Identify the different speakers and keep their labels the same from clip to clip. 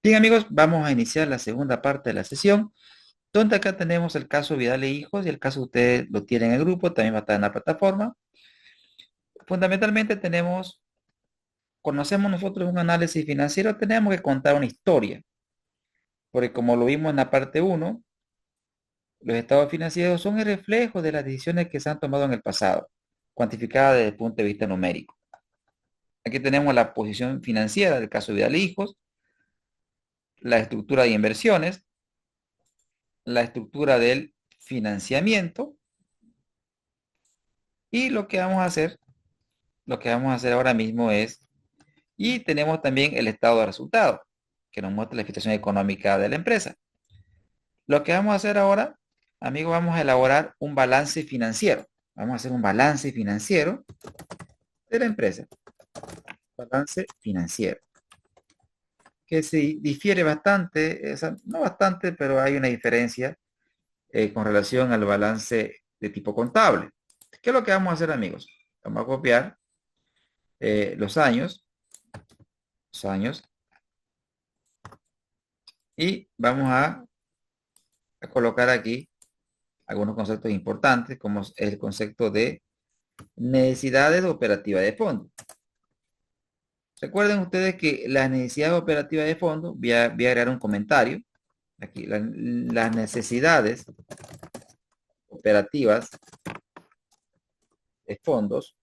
Speaker 1: Bien, amigos, vamos a iniciar la segunda parte de la sesión, donde acá tenemos el caso Vidal e Hijos y el caso ustedes lo tienen en el grupo, también va a estar en la plataforma. Fundamentalmente conocemos nosotros un análisis financiero, tenemos que contar una historia, porque como lo vimos en la parte uno, los estados financieros son el reflejo de las decisiones que se han tomado en el pasado, cuantificadas desde el punto de vista numérico. Aquí tenemos la posición financiera del caso Vidal e Hijos, la estructura de inversiones, la estructura del financiamiento y lo que vamos a hacer ahora mismo y tenemos también el estado de resultados, que nos muestra la situación económica de la empresa. Lo que vamos a hacer ahora, amigos, vamos a elaborar un balance financiero. Vamos a hacer un balance financiero de la empresa. Balance financiero. Que sí difiere bastante, no bastante, pero hay una diferencia con relación al balance de tipo contable. ¿Qué es lo que vamos a hacer, amigos? Vamos a copiar los años y vamos a colocar aquí algunos conceptos importantes, como el concepto de necesidades operativas de fondo. Recuerden ustedes que las necesidades operativas de fondo, voy a agregar un comentario, aquí, las necesidades operativas de fondos,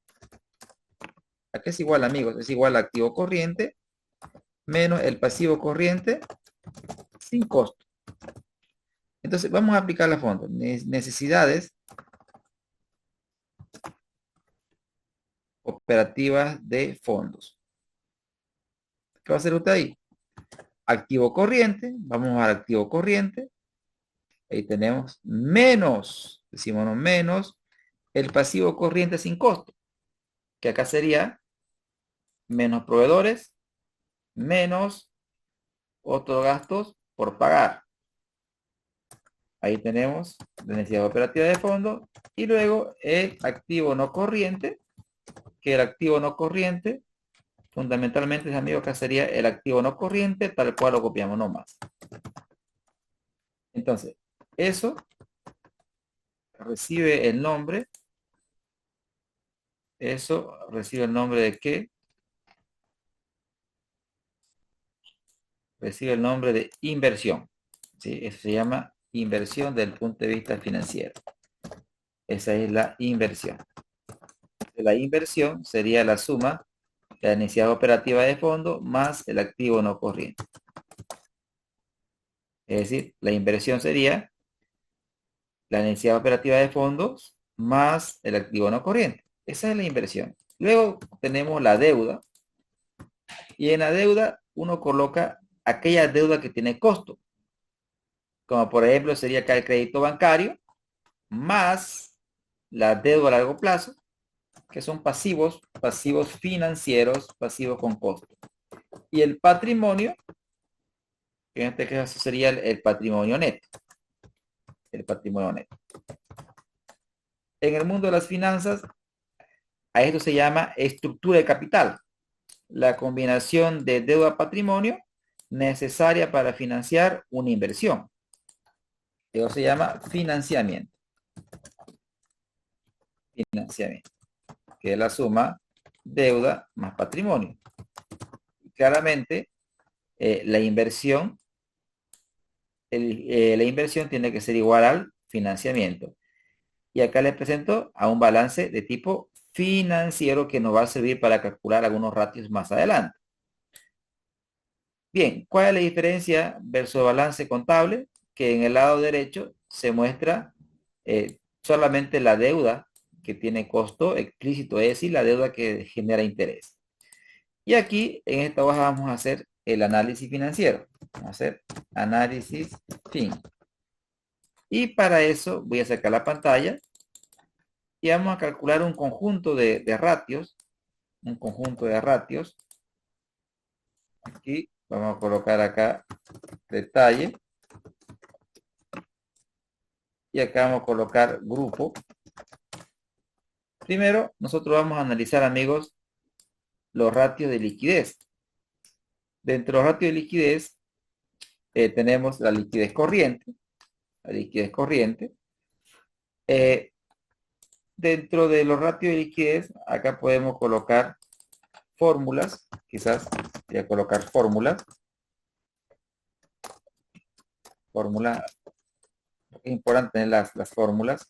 Speaker 1: aquí es igual, amigos, es igual al activo corriente menos el pasivo corriente sin costo. Entonces, vamos a aplicar la fondo. Necesidades operativas de fondos. ¿Qué va a hacer usted ahí? Activo corriente, vamos al activo corriente, ahí tenemos menos, decimos no, menos el pasivo corriente sin costo, que acá sería menos proveedores, menos otros gastos por pagar. Ahí tenemos la necesidad operativa de fondo y luego el activo no corriente, que el activo no corriente, fundamentalmente, amigos, acá sería el activo no corriente, tal cual lo copiamos nomás. Entonces, eso recibe el nombre, eso recibe el nombre de qué? Recibe el nombre de inversión. ¿Sí? Eso se llama inversión desde el punto de vista financiero. Esa es la inversión. La inversión sería la suma de la necesidad operativa de fondo más el activo no corriente. Es decir, la inversión sería la necesidad operativa de fondos más el activo no corriente. Esa es la inversión. Luego tenemos la deuda. Y en la deuda uno coloca aquella deuda que tiene costo. Como por ejemplo sería acá el crédito bancario más la deuda a largo plazo, que son pasivos financieros, pasivos con costo. Y el patrimonio, que en este caso sería el patrimonio neto. El patrimonio neto. En el mundo de las finanzas, a esto se llama estructura de capital. La combinación de deuda-patrimonio necesaria para financiar una inversión. Eso se llama financiamiento. Financiamiento, que es la suma deuda más patrimonio. Claramente, la inversión, la inversión tiene que ser igual al financiamiento. Y acá les presento a un balance de tipo financiero que nos va a servir para calcular algunos ratios más adelante. Bien, ¿cuál es la diferencia versus balance contable? Que en el lado derecho se muestra solamente la deuda que tiene costo explícito, es decir, la deuda que genera interés. Y aquí en esta hoja vamos a hacer el análisis financiero. Vamos a hacer análisis fin. Y para eso voy a sacar la pantalla y vamos a calcular un conjunto de ratios. Un conjunto de ratios. Aquí vamos a colocar acá detalle. Y acá vamos a colocar grupo. Primero, nosotros vamos a analizar, amigos, los ratios de liquidez. Dentro de los ratios de liquidez, tenemos la liquidez corriente. La liquidez corriente. Eh, Dentro de los ratios de liquidez, acá podemos colocar fórmulas. Quizás voy a colocar fórmulas. Fórmula. Es importante tener las fórmulas.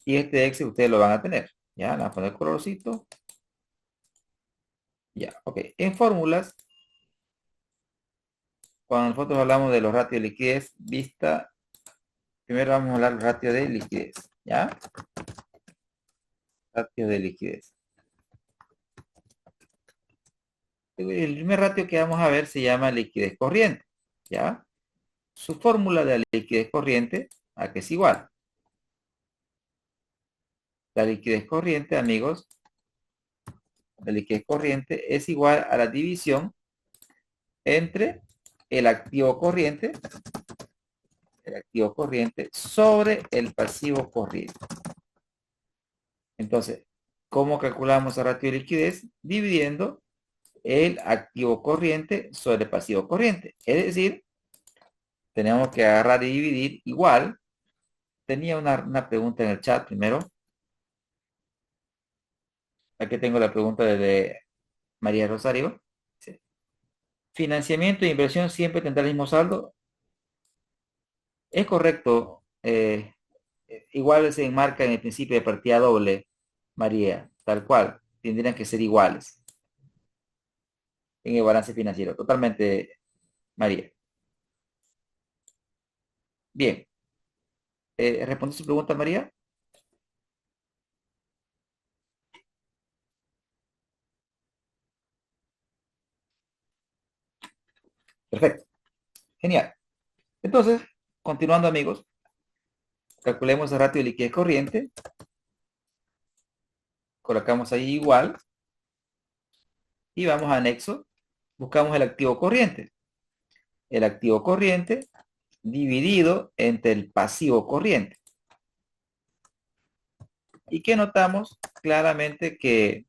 Speaker 1: Y este Excel ustedes lo van a tener. Ya, le van a poner colorcito. Ya, ok. En fórmulas, cuando nosotros hablamos de los ratios de liquidez, vista, primero vamos a hablar del ratio de liquidez. ¿Ya? Ratio de liquidez. El primer ratio que vamos a ver se llama liquidez corriente. ¿Ya? Su fórmula de la liquidez corriente, ¿a qué es igual? La liquidez corriente, amigos, la liquidez corriente es igual a la división entre el activo corriente sobre el pasivo corriente. Entonces, ¿cómo calculamos el ratio de liquidez? Dividiendo el activo corriente sobre el pasivo corriente. Es decir, tenemos que agarrar y dividir igual. Tenía una pregunta en el chat primero. Aquí tengo la pregunta de María Rosario. Sí. ¿Financiamiento e inversión siempre tendrá el mismo saldo? Es correcto. Igual se enmarca en el principio de partida doble, María, tal cual. Tendrían que ser iguales en el balance financiero. Totalmente, María. Bien. ¿Responde su pregunta, María? Perfecto. Genial. Entonces, continuando, amigos, calculemos el ratio de liquidez corriente. Colocamos ahí igual. Y vamos a anexo. Buscamos el activo corriente. El activo corriente dividido entre el pasivo corriente. Y que notamos claramente que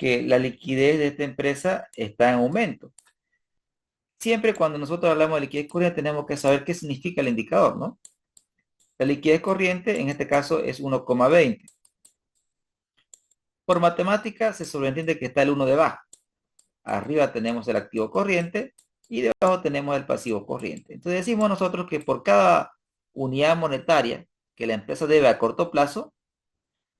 Speaker 1: la liquidez de esta empresa está en aumento. Siempre cuando nosotros hablamos de liquidez corriente tenemos que saber qué significa el indicador, ¿no? La liquidez corriente en este caso es 1,20. Por matemática se sobreentiende que está el 1 debajo. Arriba tenemos el activo corriente y debajo tenemos el pasivo corriente. Entonces decimos nosotros que por cada unidad monetaria que la empresa debe a corto plazo,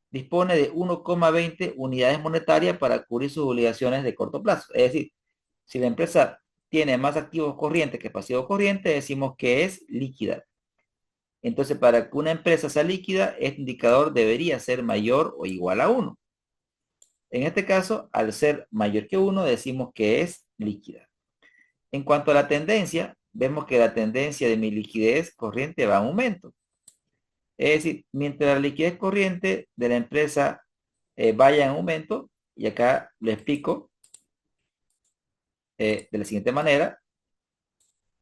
Speaker 1: dispone de 1,20 unidades monetarias para cubrir sus obligaciones de corto plazo. Es decir, si la empresa tiene más activos corrientes que pasivos corrientes, decimos que es líquida. Entonces, para que una empresa sea líquida, este indicador debería ser mayor o igual a 1. En este caso, al ser mayor que 1, decimos que es líquida. En cuanto a la tendencia, vemos que la tendencia de mi liquidez corriente va en aumento. Es decir, mientras la liquidez corriente de la empresa vaya en aumento, y acá le explico de la siguiente manera,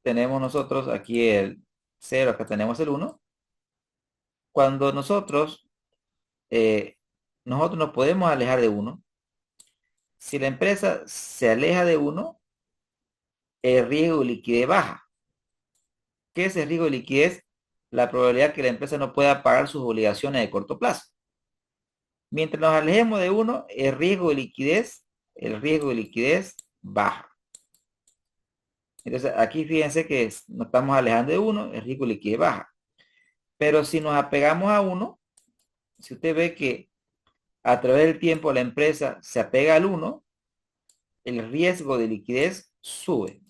Speaker 1: tenemos nosotros aquí el 0, acá tenemos el 1. Cuando nosotros nos podemos alejar de 1, si la empresa se aleja de 1, el riesgo de liquidez baja. ¿Qué es el riesgo de liquidez? La probabilidad que la empresa no pueda pagar sus obligaciones de corto plazo. Mientras nos alejemos de 1, el riesgo de liquidez baja. Entonces, aquí fíjense que nos estamos alejando de 1, el riesgo de liquidez baja. Pero si nos apegamos a 1, si usted ve que a través del tiempo la empresa se apega al 1, el riesgo de liquidez sube.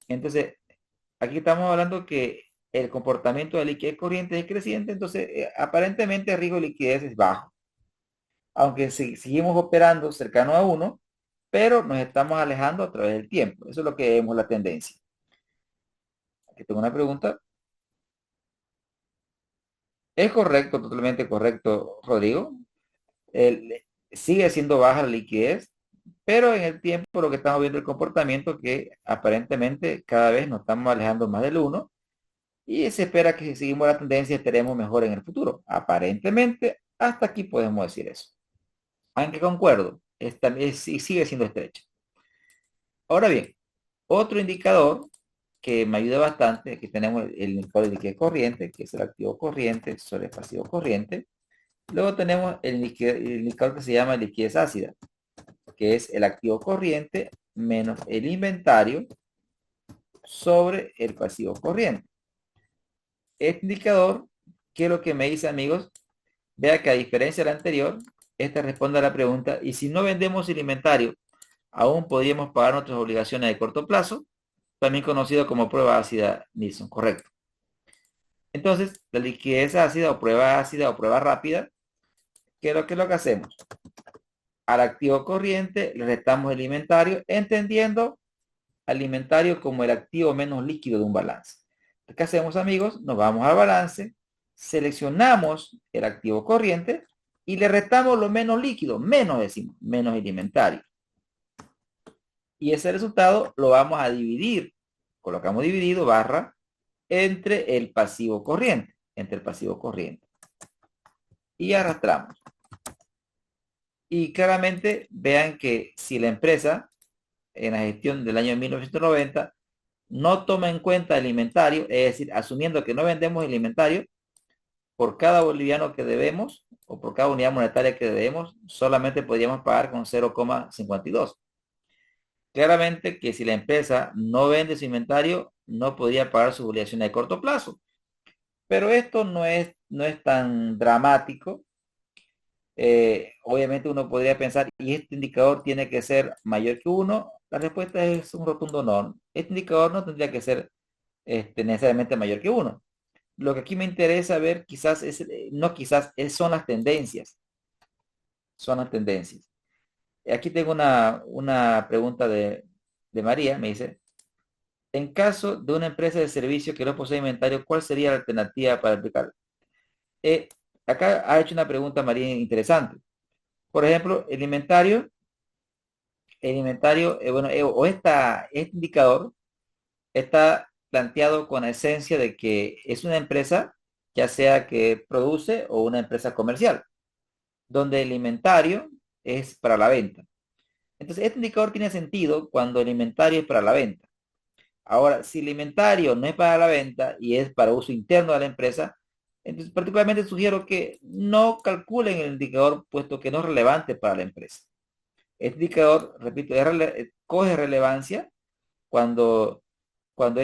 Speaker 1: Entonces, aquí estamos hablando que el comportamiento de liquidez corriente es creciente, entonces aparentemente el riesgo de liquidez es bajo. Aunque seguimos operando cercano a 1, pero nos estamos alejando a través del tiempo. Eso es lo que vemos la tendencia. Aquí tengo una pregunta. Es correcto, totalmente correcto, Rodrigo. Sigue siendo baja la liquidez, pero en el tiempo lo que estamos viendo el comportamiento que aparentemente cada vez nos estamos alejando más del 1 y se espera que si seguimos la tendencia estaremos mejor en el futuro. Aparentemente, hasta aquí podemos decir eso. Aunque concuerdo, sigue siendo estrecha. Ahora bien, otro indicador que me ayuda bastante, aquí tenemos el indicador de liquidez corriente, que es el activo corriente sobre el pasivo corriente. Luego tenemos el indicador que se llama liquidez ácida, que es el activo corriente menos el inventario sobre el pasivo corriente. Este indicador, ¿qué es lo que me dice, amigos? Vea que a diferencia del anterior, este responde a la pregunta, ¿y si no vendemos el inventario, aún podríamos pagar nuestras obligaciones de corto plazo? También conocido como prueba ácida Nilsson, correcto. Entonces, la liquidez ácida o prueba rápida, ¿qué es lo que hacemos? Al activo corriente le restamos el inventario, entendiendo al inventario como el activo menos líquido de un balance. ¿Qué hacemos, amigos? Nos vamos al balance, seleccionamos el activo corriente y le restamos lo menos líquido, menos decimos, menos el inventario. Y ese resultado lo vamos a dividir, colocamos dividido barra entre el pasivo corriente, y arrastramos. Y claramente vean que si la empresa en la gestión del año 1990 no toma en cuenta el inventario, es decir, asumiendo que no vendemos el inventario, por cada boliviano que debemos o por cada unidad monetaria que debemos, solamente podríamos pagar con 0,52. Claramente que si la empresa no vende su inventario, no podría pagar sus obligaciones de corto plazo. Pero esto no es tan dramático. Obviamente uno podría pensar, ¿y este indicador tiene que ser mayor que uno? La respuesta es un rotundo no. Este indicador no tendría que ser necesariamente mayor que uno. Lo que aquí me interesa ver quizás es, no quizás, son las tendencias. Son las tendencias. Aquí tengo una pregunta de María, me dice, en caso de una empresa de servicio que no posee inventario, ¿cuál sería la alternativa para aplicar? Eh, Acá ha hecho una pregunta María interesante. Por ejemplo, bueno, este indicador está planteado con la esencia de que es una empresa, ya sea que produce o una empresa comercial, donde el inventario es para la venta. Entonces, este indicador tiene sentido cuando el inventario es para la venta. Ahora, si el inventario no es para la venta y es para uso interno de la empresa, entonces particularmente sugiero que no calculen el indicador puesto que no es relevante para la empresa. Este indicador, repito, coge relevancia cuando, cuando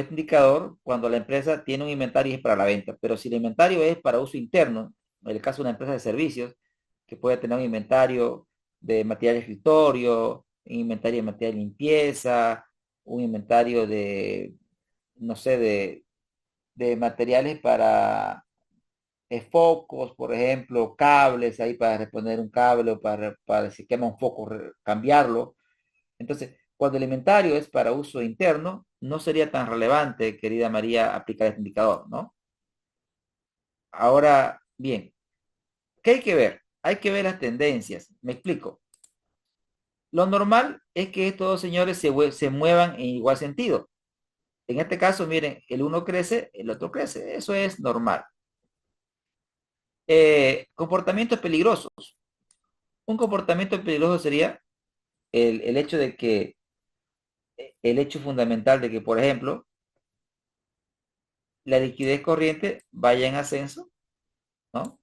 Speaker 1: la empresa tiene un inventario y es para la venta. Pero si el inventario es para uso interno, en el caso de una empresa de servicios, que puede tener un inventario de material de escritorio, un inventario de material de limpieza, un inventario de, no sé, de materiales para focos, por ejemplo, cables ahí para responder un cable o para si quema un foco, cambiarlo. Entonces, cuando el inventario es para uso interno, no sería tan relevante, querida María, aplicar este indicador, ¿no? Ahora, bien, ¿qué hay que ver? Hay que ver las tendencias. Me explico. Lo normal es que estos dos señores se muevan en igual sentido. En este caso, miren, el uno crece, el otro crece. Eso es normal. Comportamientos peligrosos. Un comportamiento peligroso sería el hecho de que, el hecho fundamental de que, por ejemplo, la liquidez corriente vaya en ascenso, ¿no?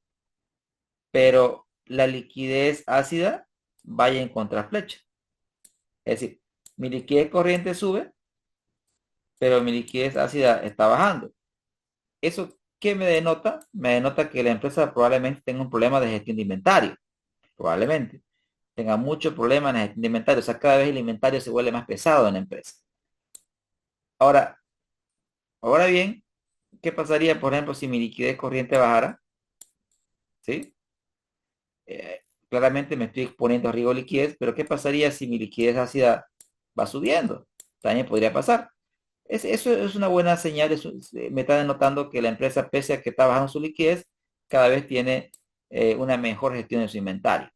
Speaker 1: Pero la liquidez ácida vaya en contraflecha. Es decir, mi liquidez corriente sube, pero mi liquidez ácida está bajando. ¿Eso qué me denota? Me denota que la empresa probablemente tenga un problema de gestión de inventario. Probablemente tenga mucho problema en la gestión de inventario. O sea, cada vez el inventario se vuelve más pesado en la empresa. Ahora, ahora bien, ¿qué pasaría, por ejemplo, si mi liquidez corriente bajara? ¿Sí? Eh, Claramente me estoy exponiendo a riesgo de liquidez, pero ¿qué pasaría si mi liquidez ácida va subiendo? También podría pasar. Eso es una buena señal, me está denotando que la empresa, pese a que está bajando su liquidez, cada vez tiene una mejor gestión de su inventario.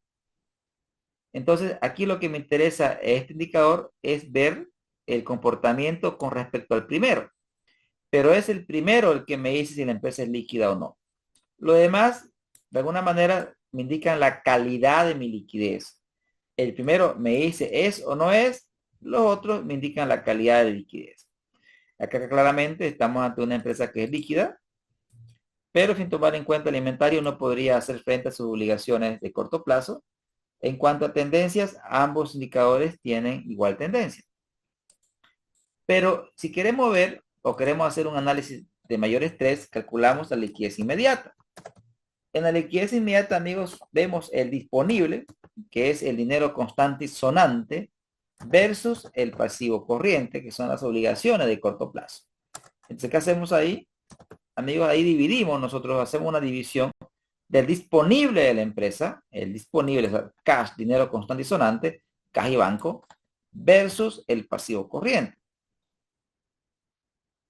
Speaker 1: Entonces, aquí lo que me interesa este indicador es ver el comportamiento con respecto al primero, pero es el primero el que me dice si la empresa es líquida o no. Lo demás, de alguna manera, me indican la calidad de mi liquidez. El primero me dice es o no es, Los otros me indican la calidad de liquidez. Acá claramente estamos ante una empresa que es líquida, pero sin tomar en cuenta el inventario no podría hacer frente a sus obligaciones de corto plazo. En cuanto a tendencias, ambos indicadores tienen igual tendencia. Pero si queremos ver o queremos hacer un análisis de mayor estrés, calculamos la liquidez inmediata. En la liquidez inmediata, amigos, vemos el disponible, que es el dinero constante y sonante, versus el pasivo corriente, que son las obligaciones de corto plazo. Entonces, ¿qué hacemos ahí? Amigos, ahí dividimos, nosotros hacemos una división del disponible de la empresa, el disponible, o sea, cash, dinero constante y sonante, caja y banco, versus el pasivo corriente.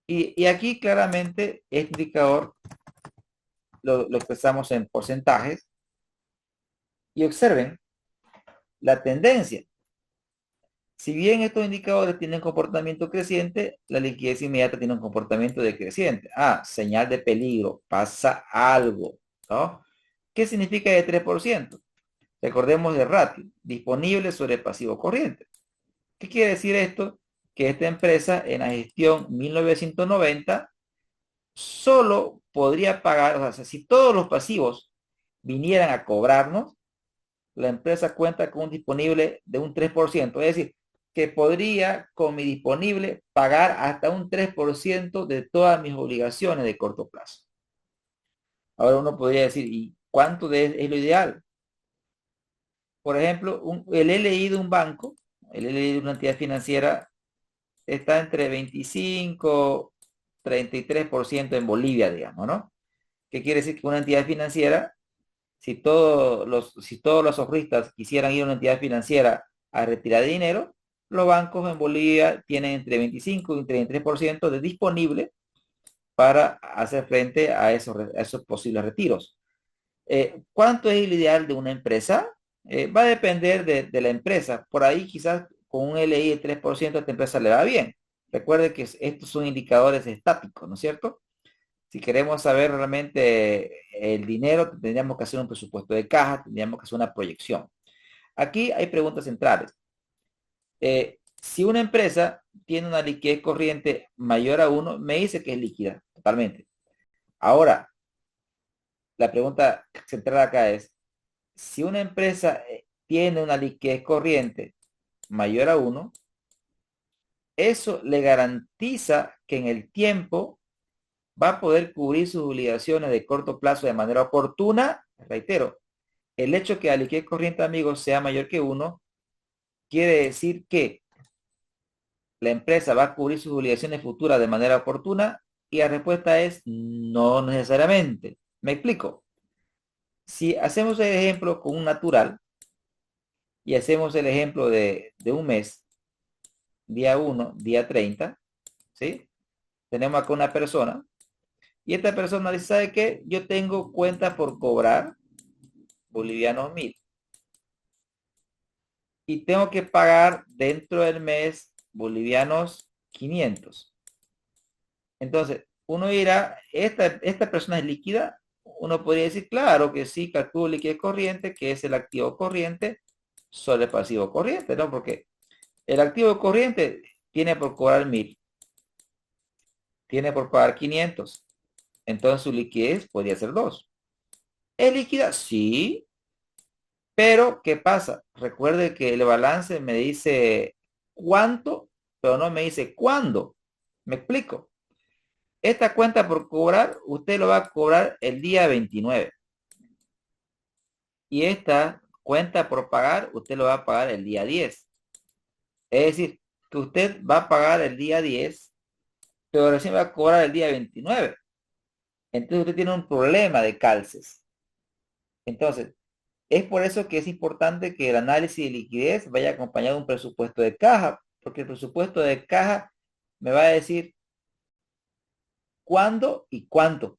Speaker 1: Y aquí claramente este indicador lo expresamos en porcentajes y observen la tendencia. Si bien estos indicadores tienen comportamiento creciente, la liquidez inmediata tiene un comportamiento decreciente. Ah, señal de peligro, pasa algo, ¿no? ¿Qué significa de 3%? Recordemos el ratio, disponible sobre pasivo corriente. ¿Qué quiere decir esto? Que esta empresa en la gestión 1990 solo podría pagar, o sea, si todos los pasivos vinieran a cobrarnos, la empresa cuenta con un disponible de un 3%. Es decir, que podría con mi disponible pagar hasta un 3% de todas mis obligaciones de corto plazo. Ahora uno podría decir, ¿y cuánto es lo ideal? Por ejemplo, el LI de un banco, el LI de una entidad financiera, está entre 25, 33% en Bolivia, digamos, ¿no? ¿Qué quiere decir? Que una entidad financiera, si todos los ahorristas quisieran ir a una entidad financiera a retirar dinero, los bancos en Bolivia tienen entre 25 y 33% de disponible para hacer frente a esos posibles retiros. ¿Cuánto es el ideal de una empresa? Va a depender de la empresa. Por ahí quizás con un LI de 3% a esta empresa le va bien. Recuerde que estos son indicadores estáticos, ¿no es cierto? Si queremos saber realmente el dinero, tendríamos que hacer un presupuesto de caja, tendríamos que hacer una proyección. Aquí hay preguntas centrales. Si una empresa tiene una liquidez corriente mayor a 1, me dice que es líquida, totalmente. Ahora, la pregunta central acá es, si una empresa tiene una liquidez corriente mayor a 1, eso le garantiza que en el tiempo va a poder cubrir sus obligaciones de corto plazo de manera oportuna. Reitero, el hecho que la liquidez corriente, amigos, sea mayor que 1, quiere decir que la empresa va a cubrir sus obligaciones futuras de manera oportuna, y la respuesta es no necesariamente. Me explico. Si hacemos el ejemplo con un natural y hacemos el ejemplo de un mes, día 1, día 30, ¿sí? Tenemos acá una persona y esta persona dice, ¿sabe qué? Yo tengo cuenta por cobrar bolivianos 1000 y tengo que pagar dentro del mes bolivianos 500. Entonces, uno dirá, ¿esta persona es líquida? Uno podría decir, claro que sí, calculo liquidez corriente, que es el activo corriente sobre el pasivo corriente, ¿no? Porque el activo corriente tiene por cobrar 1000, tiene por pagar 500. Entonces su liquidez podría ser 2. ¿Es líquida? Sí, pero ¿qué pasa? Recuerde que el balance me dice cuánto, pero no me dice cuándo. ¿Me explico? Esta cuenta por cobrar, usted lo va a cobrar el día 29. Y esta cuenta por pagar, usted lo va a pagar el día 10. Es decir, que usted va a pagar el día 10, pero recién va a cobrar el día 29. Entonces usted tiene un problema de calces. Entonces, es por eso que es importante que el análisis de liquidez vaya acompañado de un presupuesto de caja, porque el presupuesto de caja me va a decir cuándo y cuánto.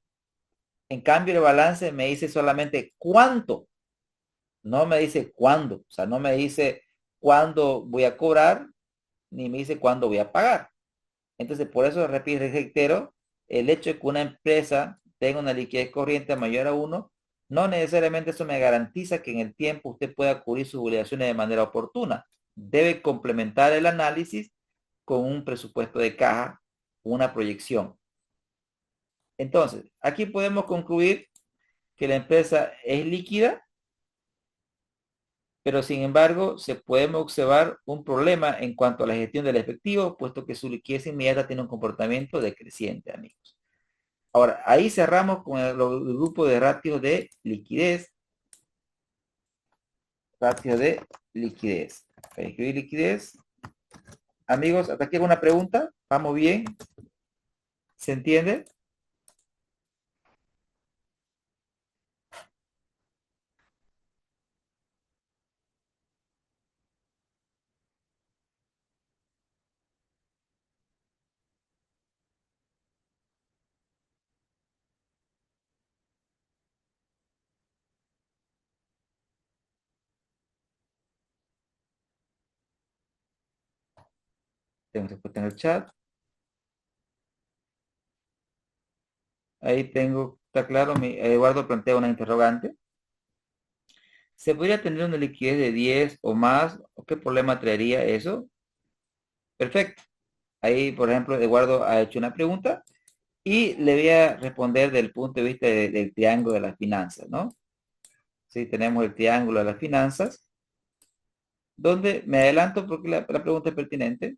Speaker 1: En cambio, el balance me dice solamente cuánto, no me dice cuándo. O sea, no me dice cuándo voy a cobrar, ni me dice cuándo voy a pagar. Entonces, por eso repito, reitero, el hecho de que una empresa tenga una liquidez corriente mayor a 1, no necesariamente eso me garantiza que en el tiempo usted pueda cubrir sus obligaciones de manera oportuna. debe complementar el análisis con un presupuesto de caja, una proyección. Entonces, aquí podemos concluir que la empresa es líquida, pero sin embargo se puede observar un problema en cuanto a la gestión del efectivo, puesto que su liquidez inmediata tiene un comportamiento decreciente, amigos. Ahora, ahí cerramos con el grupo de ratios de liquidez. Ratio de liquidez. Para escribir liquidez. Amigos, hasta aquí alguna pregunta. ¿Vamos bien? ¿Se entiende? Tengo respuesta en el chat. Ahí tengo, está claro, Eduardo plantea una interrogante. ¿Se podría tener una liquidez de 10 o más? ¿Qué problema traería eso? Perfecto. Ahí, por ejemplo, Eduardo ha hecho una pregunta y le voy a responder del punto de vista del triángulo de las finanzas, ¿no? Sí, tenemos el triángulo de las finanzas, donde me adelanto porque la pregunta es pertinente.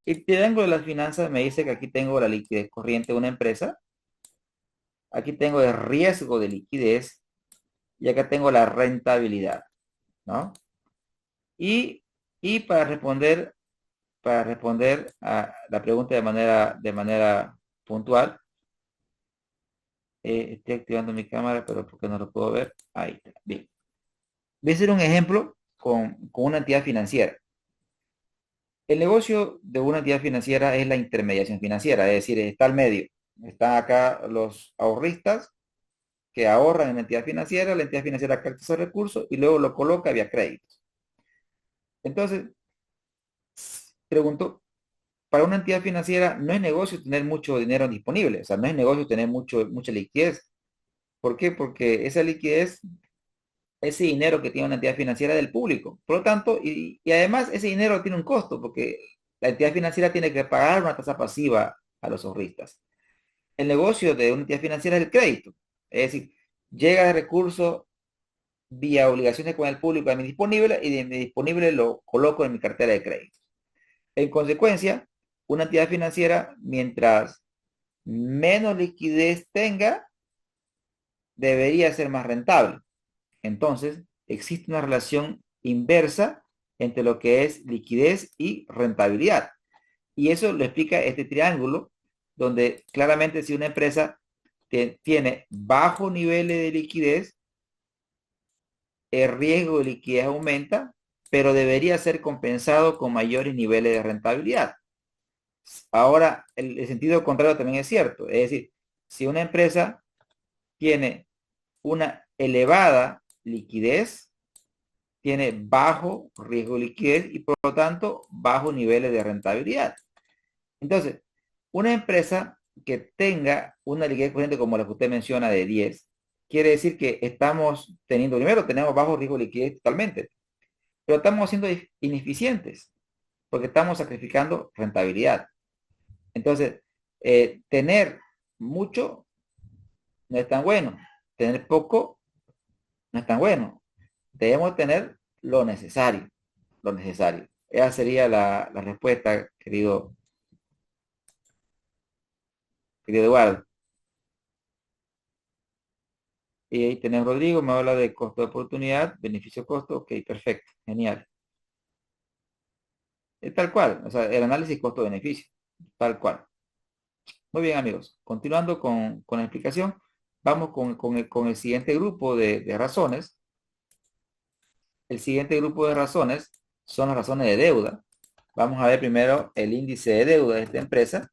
Speaker 1: El triángulo de las finanzas me dice que aquí tengo la liquidez corriente de una empresa, aquí tengo el riesgo de liquidez y acá tengo la rentabilidad, ¿no? Y, y para responder a la pregunta de manera puntual, estoy activando mi cámara, pero porque no lo puedo ver. Ahí está. Bien. Voy a hacer un ejemplo con una entidad financiera. El negocio de una entidad financiera es la intermediación financiera, es decir, está al medio. Están acá los ahorristas que ahorran en la entidad financiera capta esos recursos y luego lo coloca vía créditos. Entonces, pregunto, para una entidad financiera no es negocio tener mucho dinero disponible, o sea, no es negocio tener mucha liquidez. ¿Por qué? Porque esa liquidez, ese dinero que tiene una entidad financiera es del público. Por lo tanto, y además ese dinero tiene un costo, porque la entidad financiera tiene que pagar una tasa pasiva a los ahorristas. El negocio de una entidad financiera es el crédito. Es decir, llega el recurso vía obligaciones con el público a mi disponible y de mi disponible lo coloco en mi cartera de crédito. En consecuencia, una entidad financiera, mientras menos liquidez tenga, debería ser más rentable. Entonces, existe una relación inversa entre lo que es liquidez y rentabilidad. Y eso lo explica este triángulo, donde claramente si una empresa tiene bajo niveles de liquidez, el riesgo de liquidez aumenta, pero debería ser compensado con mayores niveles de rentabilidad. Ahora, el sentido contrario también es cierto. Es decir, si una empresa tiene una elevada liquidez, tiene bajo riesgo de liquidez y por lo tanto bajos niveles de rentabilidad. Entonces, una empresa que tenga una liquidez corriente como la que usted menciona de 10, quiere decir que estamos teniendo, primero, tenemos bajo riesgo de liquidez totalmente, pero estamos siendo ineficientes porque estamos sacrificando rentabilidad. Entonces, tener mucho no es tan bueno, tener poco no es tan bueno. Debemos tener lo necesario, lo necesario. Esa sería la respuesta, querido Eduardo. Y ahí tenemos Rodrigo, me habla de costo de oportunidad, beneficio-costo, ok, perfecto, genial. Es tal cual, o sea, el análisis costo-beneficio, tal cual. Muy bien, amigos. Continuando con la explicación, vamos con el siguiente grupo de razones. El siguiente grupo de razones son las razones de deuda. Vamos a ver primero el índice de deuda de esta empresa,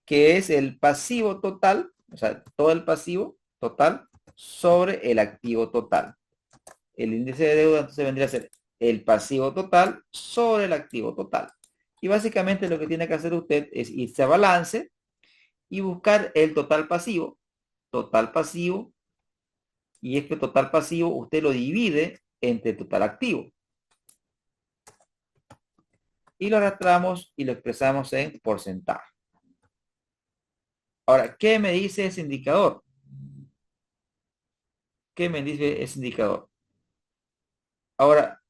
Speaker 1: que es el pasivo total, o sea, todo el pasivo total sobre el activo total. El índice de deuda entonces vendría a ser el pasivo total sobre el activo total. Y básicamente lo que tiene que hacer usted es irse a balance y buscar el total pasivo, y este total pasivo usted lo divide entre total activo. y lo arrastramos y lo expresamos en porcentaje. Ahora, ¿qué me dice ese indicador? ¿Qué me dice ese indicador? Ahora,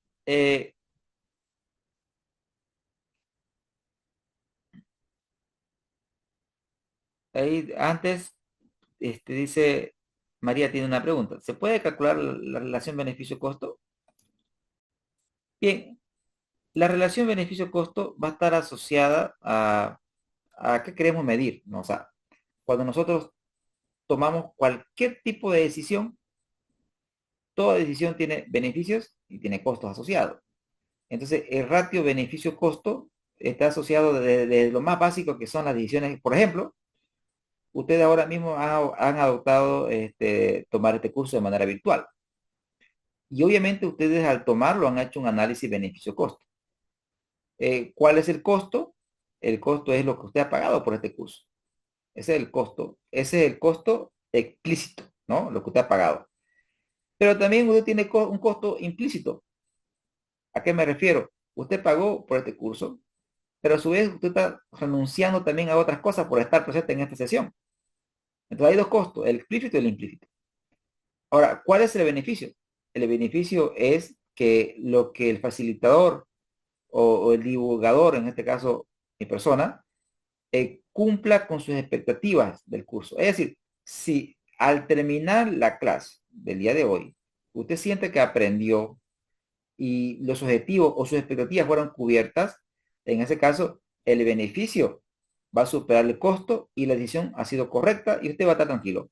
Speaker 1: ahí antes dice, María tiene una pregunta. ¿Se puede calcular la relación beneficio-costo? Bien, la relación beneficio-costo va a estar asociada a qué queremos medir, ¿no? O sea, cuando nosotros tomamos cualquier tipo de decisión, toda decisión tiene beneficios y tiene costos asociados. Entonces, el ratio beneficio-costo está asociado desde lo más básico que son las decisiones. Por ejemplo, ustedes ahora mismo han adoptado tomar este curso de manera virtual. Y obviamente ustedes al tomarlo han hecho un análisis beneficio-costo. ¿Cuál es el costo? El costo es lo que usted ha pagado por este curso. Ese es el costo. Ese es el costo explícito, ¿no? Lo que usted ha pagado. Pero también usted tiene un costo implícito. ¿A qué me refiero? Usted pagó por este curso, pero a su vez usted está renunciando también a otras cosas por estar presente en esta sesión. Entonces hay dos costos, el explícito y el implícito. Ahora, ¿cuál es el beneficio? El beneficio es que lo que el facilitador o el divulgador, en este caso mi persona, cumpla con sus expectativas del curso. Es decir, si al terminar la clase del día de hoy, usted siente que aprendió y los objetivos o sus expectativas fueron cubiertas, en ese caso, el beneficio va a superar el costo y la decisión ha sido correcta y usted va a estar tranquilo.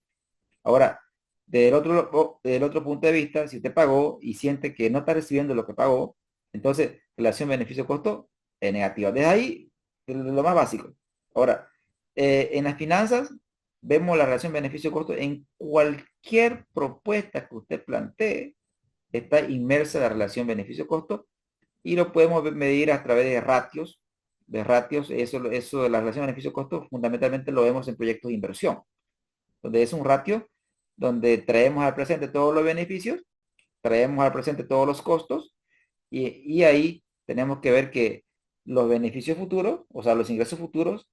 Speaker 1: Ahora, del otro punto de vista, si usted pagó y siente que no está recibiendo lo que pagó, entonces relación beneficio-costo es negativa. Desde ahí, lo más básico. Ahora, en las finanzas, vemos la relación beneficio-costo en cualquier propuesta que usted plantee, está inmersa la relación beneficio-costo y lo podemos medir a través de ratios. De ratios, eso de la relación beneficio-costo, fundamentalmente lo vemos en proyectos de inversión donde es un ratio donde traemos al presente todos los beneficios, traemos al presente todos los costos y ahí tenemos que ver que los beneficios futuros, o sea, los ingresos futuros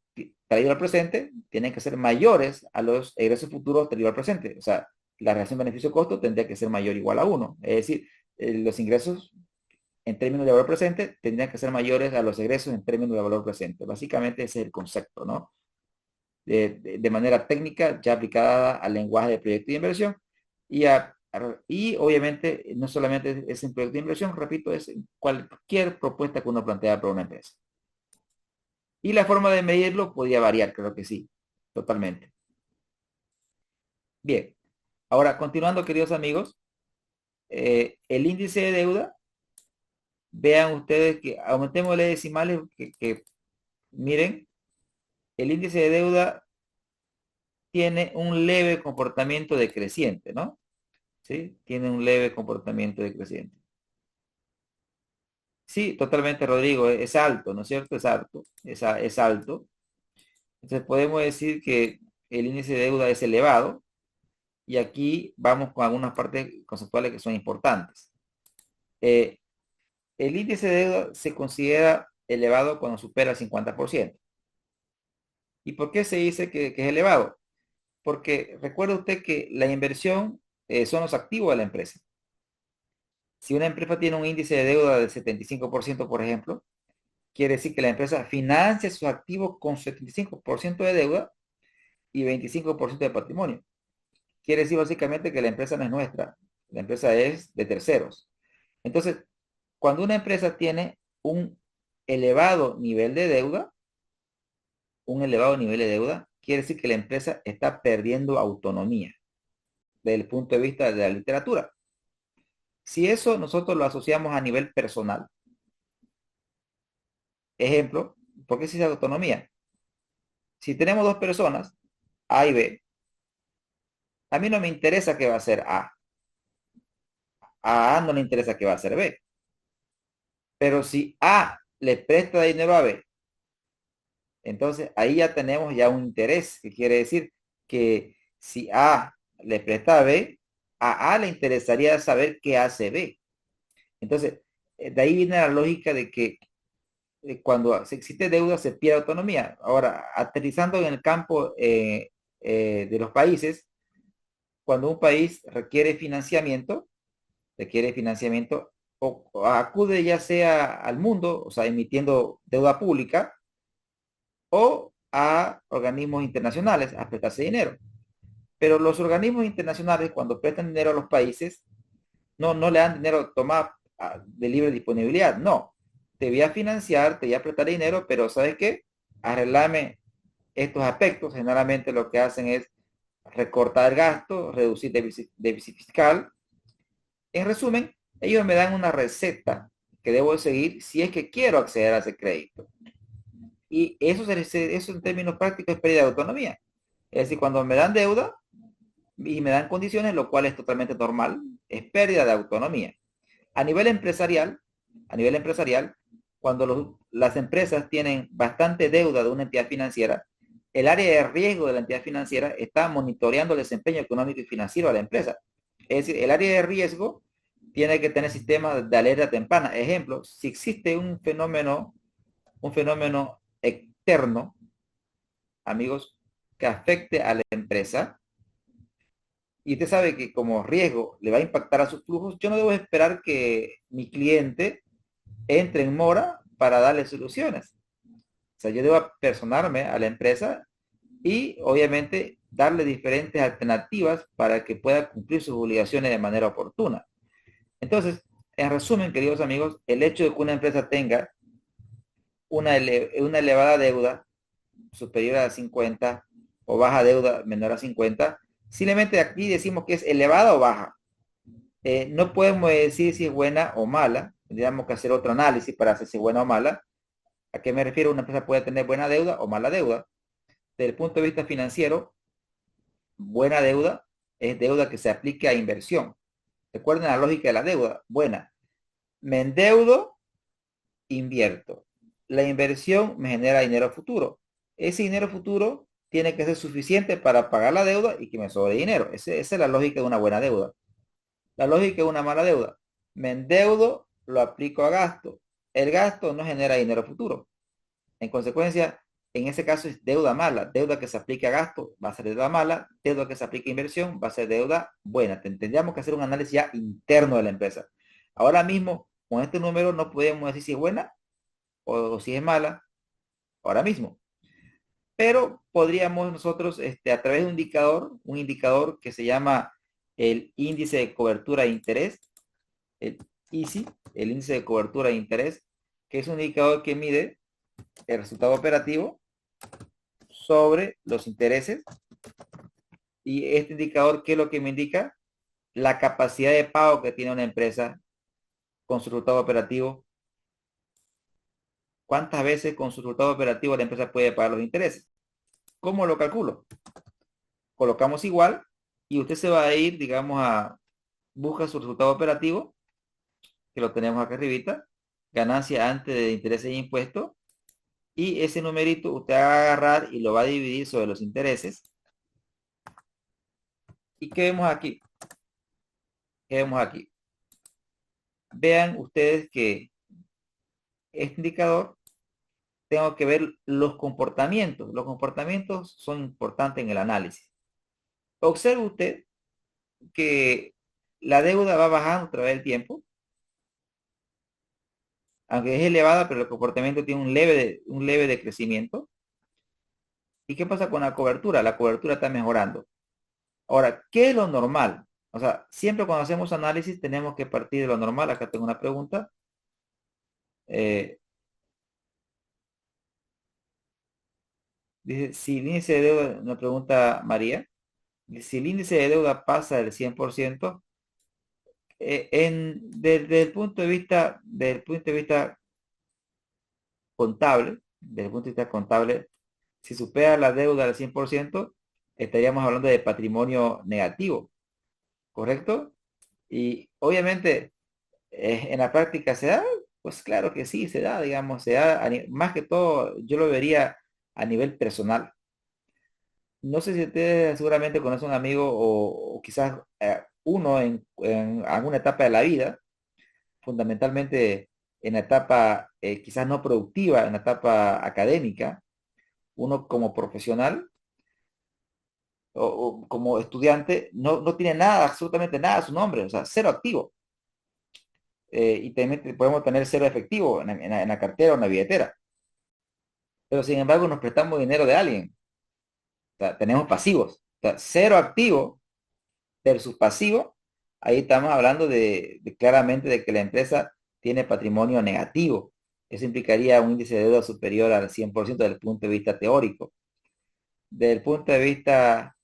Speaker 1: traídos al presente, tienen que ser mayores a los ingresos futuros traídos al presente. O sea, la relación beneficio-costo tendría que ser mayor o igual a uno. Es decir, los ingresos en términos de valor presente tendrían que ser mayores a los egresos en términos de valor presente. Básicamente ese es el concepto, ¿no? De manera técnica, ya aplicada al lenguaje de proyecto de inversión. Y, y obviamente, no solamente es en proyecto de inversión, repito, es en cualquier propuesta que uno plantea para una empresa. Y la forma de medirlo podía variar, creo que sí, totalmente. Bien, ahora continuando, queridos amigos, el índice de deuda, vean ustedes que aumentémosle decimales, que miren, el índice de deuda tiene un leve comportamiento decreciente, ¿no? ¿Sí? Tiene un leve comportamiento decreciente. Sí, totalmente, Rodrigo, es alto, ¿no es cierto? Es alto, es alto. Entonces podemos decir que el índice de deuda es elevado y aquí vamos con algunas partes conceptuales que son importantes. Eh, el índice de deuda se considera elevado cuando supera el 50%. ¿Y por qué se dice que es elevado? Porque recuerda usted que la inversión son los activos de la empresa. Si una empresa tiene un índice de deuda del 75%, por ejemplo, quiere decir que la empresa financia sus activos con 75% de deuda y 25% de patrimonio. Quiere decir básicamente que la empresa no es nuestra, la empresa es de terceros. Entonces, cuando una empresa tiene un elevado nivel de deuda, quiere decir que la empresa está perdiendo autonomía desde el punto de vista de la literatura. Si eso nosotros lo asociamos a nivel personal, ejemplo, ¿por qué se dice autonomía? Si tenemos dos personas, A y B, a mí no me interesa qué va a hacer A no le interesa qué va a hacer B. Pero si A le presta dinero a B, entonces ahí ya tenemos ya un interés, que quiere decir que si A le presta a B, a le interesaría saber qué hace B. Entonces, de ahí viene la lógica de que cuando se existe deuda se pierde autonomía. Ahora, aterrizando en el campo de los países, cuando un país requiere financiamiento o acude ya sea al mundo, o sea, emitiendo deuda pública, o a organismos internacionales a prestarse dinero. Pero los organismos internacionales, cuando prestan dinero a los países, no le dan dinero tomado de libre disponibilidad, no. Te voy a financiar, te voy a prestar dinero, pero ¿sabes qué? Arreglame estos aspectos. Generalmente lo que hacen es recortar gasto, reducir déficit fiscal. En resumen, ellos me dan una receta que debo seguir si es que quiero acceder a ese crédito. Y eso en términos prácticos es pérdida de autonomía. Es decir, cuando me dan deuda y me dan condiciones, lo cual es totalmente normal, es pérdida de autonomía. A nivel empresarial, a nivel empresarial, cuando las empresas tienen bastante deuda de una entidad financiera, el área de riesgo de la entidad financiera está monitoreando el desempeño económico y financiero de la empresa. Es decir, el área de riesgo tiene que tener sistemas de alerta temprana. Ejemplo, si existe un fenómeno externo, amigos, que afecte a la empresa, y usted sabe que como riesgo le va a impactar a sus flujos, yo no debo esperar que mi cliente entre en mora para darle soluciones. O sea, yo debo personarme a la empresa y obviamente darle diferentes alternativas para que pueda cumplir sus obligaciones de manera oportuna. Entonces, en resumen, queridos amigos, el hecho de que una empresa tenga una elevada deuda superior a 50 o baja deuda menor a 50, simplemente aquí decimos que es elevada o baja. No podemos decir si es buena o mala, tendríamos que hacer otro análisis para hacer si es buena o mala. ¿A qué me refiero? Una empresa puede tener buena deuda o mala deuda. Desde el punto de vista financiero, buena deuda es deuda que se aplique a inversión. Recuerden la lógica de la deuda. Buena. Me endeudo, invierto. La inversión me genera dinero futuro. Ese dinero futuro tiene que ser suficiente para pagar la deuda y que me sobre dinero. Esa es la lógica de una buena deuda. La lógica de una mala deuda. Me endeudo, lo aplico a gasto. El gasto no genera dinero futuro. En consecuencia, en ese caso es deuda mala. Deuda que se aplique a gasto va a ser deuda mala. Deuda que se aplique a inversión va a ser deuda buena. Tendríamos que hacer un análisis ya interno de la empresa. Ahora mismo, con este número no podemos decir si es buena o si es mala. Ahora mismo. Pero podríamos nosotros, a través de un indicador que se llama el índice de cobertura de interés, el ICI, el índice de cobertura de interés, que es un indicador que mide el resultado operativo sobre los intereses. Y este indicador, ¿qué es lo que me indica? La capacidad de pago que tiene una empresa con su resultado operativo. ¿Cuántas veces con su resultado operativo la empresa puede pagar los intereses? ¿Cómo lo calculo? Colocamos igual y usted se va a ir, digamos, busca su resultado operativo, que lo tenemos acá arribita, ganancia antes de intereses e impuestos, y ese numerito usted va a agarrar y lo va a dividir sobre los intereses. ¿Y qué vemos aquí? ¿Qué vemos aquí? Vean ustedes que este indicador tengo que ver los comportamientos. Los comportamientos son importantes en el análisis. Observe usted que la deuda va bajando a través del tiempo, aunque es elevada, pero el comportamiento tiene un leve decrecimiento. ¿Y qué pasa con la cobertura? La cobertura está mejorando. Ahora, ¿qué es lo normal? O sea, siempre cuando hacemos análisis tenemos que partir de lo normal. Acá tengo una pregunta. Eh, Dice, si el índice de deuda, una pregunta María, si el índice de deuda pasa del 100%, desde el punto de vista, contable, desde el punto de vista contable, si supera la deuda del 100%, estaríamos hablando de patrimonio negativo, ¿correcto? Y obviamente en la práctica se da, pues claro que sí, se da, digamos, se da, más que todo, yo lo vería a nivel personal. No sé si ustedes seguramente conocen un amigo o quizás uno en alguna etapa de la vida, fundamentalmente en la etapa quizás no productiva, en la etapa académica, uno como profesional o como estudiante no tiene nada, absolutamente nada a su nombre, o sea, cero activo. Y también podemos tener cero efectivo en la cartera o en la billetera. Pero sin embargo nos prestamos dinero de alguien. O sea, tenemos pasivos. O sea, cero activo versus pasivo. Ahí estamos hablando de claramente de que la empresa tiene patrimonio negativo. Eso implicaría un índice de deuda superior al 100% desde el punto de vista teórico. Desde el punto de vista,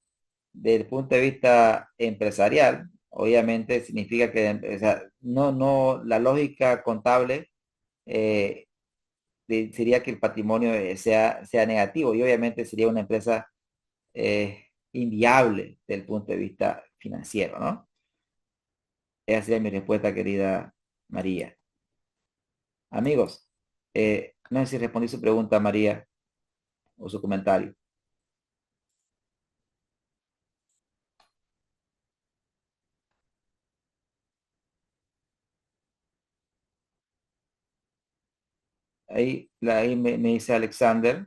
Speaker 1: Desde el punto de vista empresarial, obviamente significa que o sea, la lógica contable eh, sería que el patrimonio sea negativo y obviamente sería una empresa inviable desde el punto de vista financiero, ¿no? Esa sería mi respuesta, querida María. Amigos, no sé si respondí su pregunta, María, o su comentario. Ahí me dice Alexander,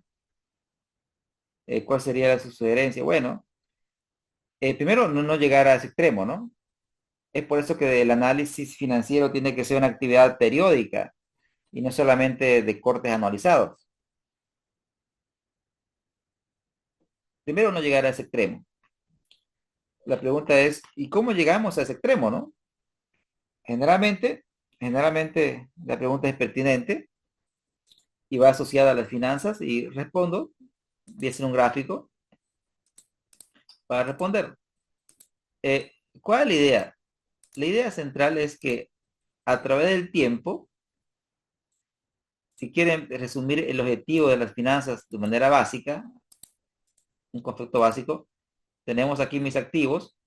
Speaker 1: ¿cuál sería su sugerencia? Bueno, primero, no llegar a ese extremo, ¿no? Es por eso que el análisis financiero tiene que ser una actividad periódica y no solamente de cortes anualizados. Primero, no llegar a ese extremo. La pregunta es, ¿y cómo llegamos a ese extremo, no? Generalmente, generalmente la pregunta es pertinente y va asociada a las finanzas y respondo, voy a hacer un gráfico para responder. Eh, ¿Cuál es la idea? La idea central es que a través del tiempo, si quieren resumir el objetivo de las finanzas de manera básica, un concepto básico, tenemos aquí mis activos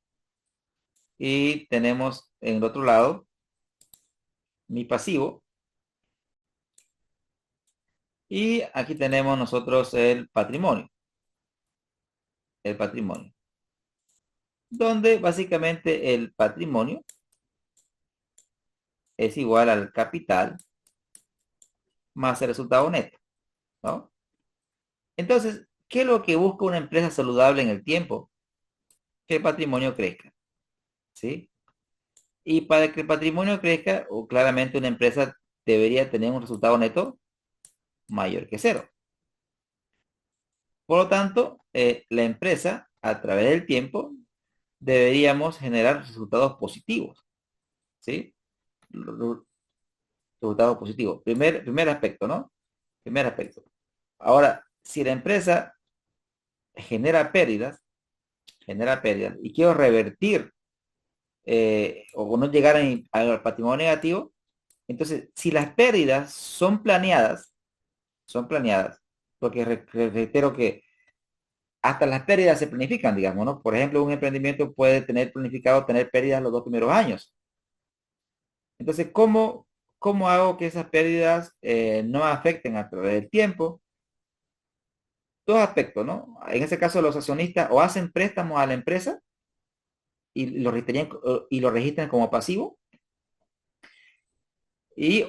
Speaker 1: y tenemos en el otro lado mi pasivo y aquí tenemos nosotros el patrimonio, donde básicamente el patrimonio es igual al capital más el resultado neto, ¿no? Entonces, ¿qué es lo que busca una empresa saludable en el tiempo? Que el patrimonio crezca, ¿sí? Y para que el patrimonio crezca, o claramente una empresa debería tener un resultado neto mayor que cero. Por lo tanto, la empresa, a través del tiempo, deberíamos generar resultados positivos, ¿sí? Resultados positivos. Primer aspecto, ¿no? Primer aspecto. Ahora, si la empresa genera pérdidas, y quiero revertir o no llegar al patrimonio negativo, entonces, si las pérdidas son planeadas, porque reitero que hasta las pérdidas se planifican, digamos, ¿no? Por ejemplo, un emprendimiento puede tener planificado tener pérdidas los 2 primeros años. Entonces, ¿cómo hago que esas pérdidas no afecten a través del tiempo? Dos aspectos, ¿no? En ese caso, los accionistas o hacen préstamos a la empresa y lo registran como pasivo,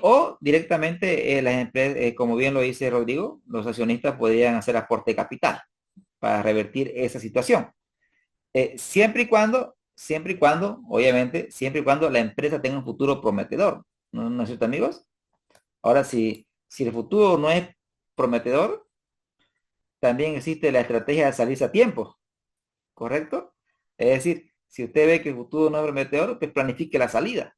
Speaker 1: o directamente las empresas, como bien lo dice Rodrigo, los accionistas podrían hacer aporte de capital para revertir esa situación. Siempre y cuando, obviamente, siempre y cuando la empresa tenga un futuro prometedor. ¿No es cierto, amigos? Ahora, si el futuro no es prometedor, también existe la estrategia de salirse a tiempo, ¿correcto? Es decir, si usted ve que el futuro no es prometedor, pues planifique la salida.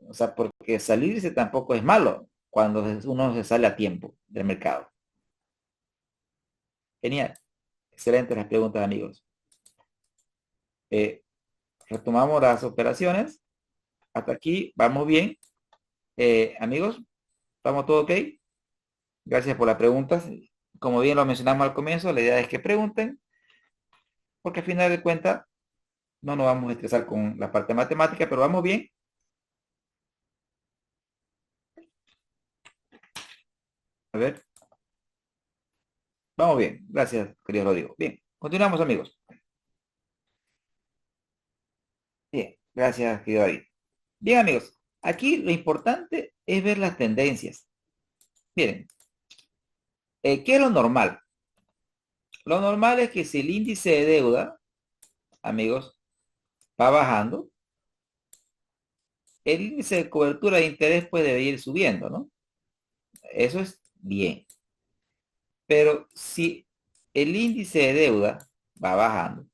Speaker 1: O sea, porque salirse tampoco es malo cuando uno se sale a tiempo del mercado. Genial. Excelentes las preguntas, amigos. Eh, Retomamos las operaciones. Hasta aquí, vamos bien. Amigos, ¿estamos todo ok? Gracias por las preguntas. Como bien lo mencionamos al comienzo, la idea es que pregunten, porque al final de cuentas no nos vamos a estresar con la parte matemática, pero vamos bien. A ver, vamos bien. Gracias, querido Rodrigo. Bien, continuamos, amigos. Bien, gracias, querido David. Bien, amigos, aquí lo importante es ver las tendencias. Miren, ¿qué es lo normal? Lo normal es que si el índice de deuda, amigos, va bajando, el índice de cobertura de interés puede ir subiendo, ¿no? Eso es bien. Pero si el índice de deuda va bajando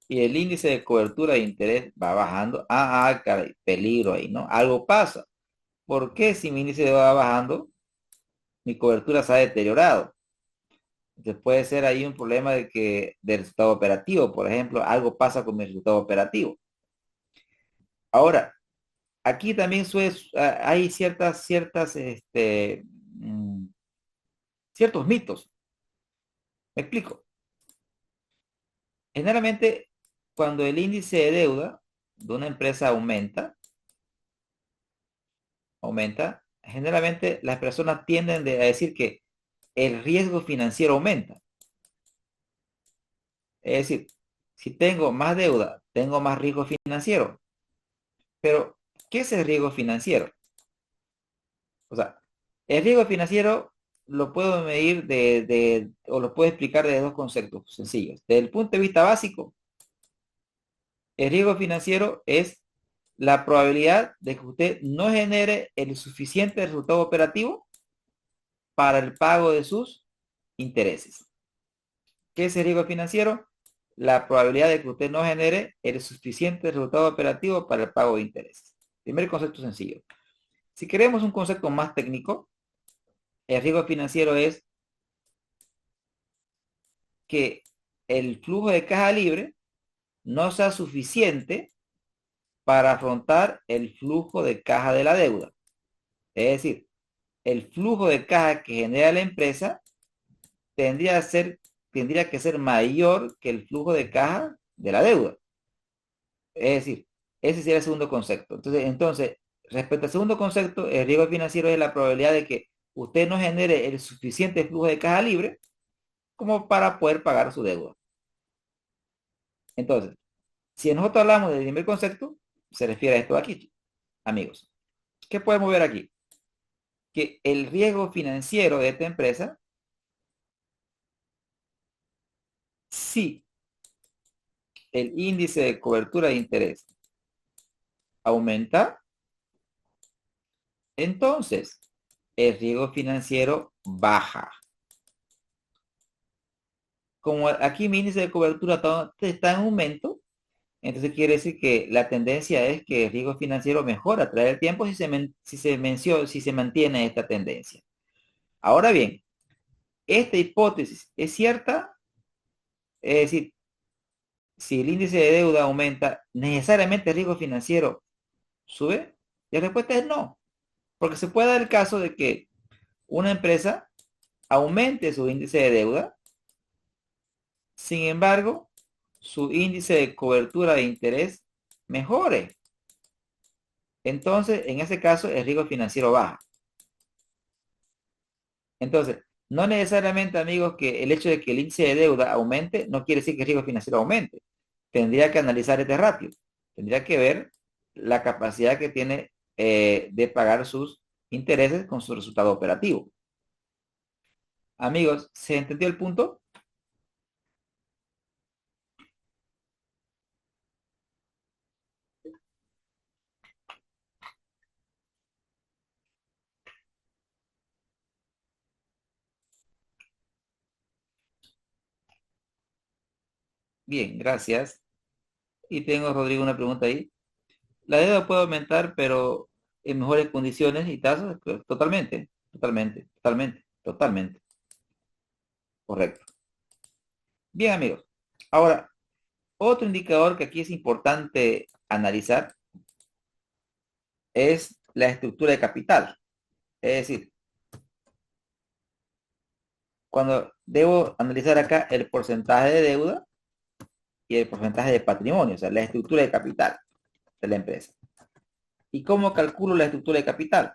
Speaker 1: y el índice de cobertura de interés va bajando, caray, peligro ahí, ¿no? Algo pasa. ¿Por qué si mi índice de deuda va bajando, mi cobertura se ha deteriorado? Entonces puede ser ahí un problema de que del resultado operativo, por ejemplo, algo pasa con mi resultado operativo. Ahora, aquí también hay mm, ciertos mitos. Me explico. Generalmente, cuando el índice de deuda de una empresa aumenta, generalmente las personas tienden a decir que el riesgo financiero aumenta. Es decir, si tengo más deuda, tengo más riesgo financiero. Pero, ¿qué es el riesgo financiero? O sea, el riesgo financiero lo puedo medir o lo puedo explicar de dos conceptos sencillos. Desde el punto de vista básico, el riesgo financiero es la probabilidad de que usted no genere el suficiente resultado operativo para el pago de sus intereses. ¿Qué es el riesgo financiero? La probabilidad de que usted no genere el suficiente resultado operativo para el pago de intereses. Primer concepto sencillo. Si queremos un concepto más técnico, el riesgo financiero es que el flujo de caja libre no sea suficiente para afrontar el flujo de caja de la deuda. Es decir, el flujo de caja que genera la empresa tendría que ser mayor que el flujo de caja de la deuda. Es decir, ese sería el segundo concepto. Entonces, respecto al segundo concepto, el riesgo financiero es la probabilidad de que usted no genere el suficiente flujo de caja libre como para poder pagar su deuda. Entonces, si nosotros hablamos del primer concepto, se refiere a esto aquí, amigos. ¿Qué podemos ver aquí? Que el riesgo financiero de esta empresa, si el índice de cobertura de interés aumenta, entonces el riesgo financiero baja. Como aquí mi índice de cobertura está en aumento, entonces quiere decir que la tendencia es que el riesgo financiero mejora a través del tiempo si se mantiene esta tendencia. Ahora bien, esta hipótesis es cierta, es decir, si el índice de deuda aumenta, ¿necesariamente el riesgo financiero sube? Y la respuesta es no, porque se puede dar el caso de que una empresa aumente su índice de deuda, sin embargo, su índice de cobertura de interés mejore. Entonces, en ese caso, el riesgo financiero baja. Entonces, no necesariamente, amigos, que el hecho de que el índice de deuda aumente no quiere decir que el riesgo financiero aumente. Tendría que analizar este ratio. Tendría que ver la capacidad que tiene de pagar sus intereses con su resultado operativo. Amigos, ¿se entendió el punto? Bien, gracias. Y tengo, Rodrigo, una pregunta ahí. La deuda puede aumentar, pero en mejores condiciones y tasas, pues, totalmente, totalmente, totalmente, totalmente. Correcto. Bien, amigos. Ahora, otro indicador que aquí es importante analizar es la estructura de capital. Es decir, cuando debo analizar acá el porcentaje de deuda y el porcentaje de patrimonio, o sea, la estructura de capital de la empresa. ¿Y cómo calculo la estructura de capital?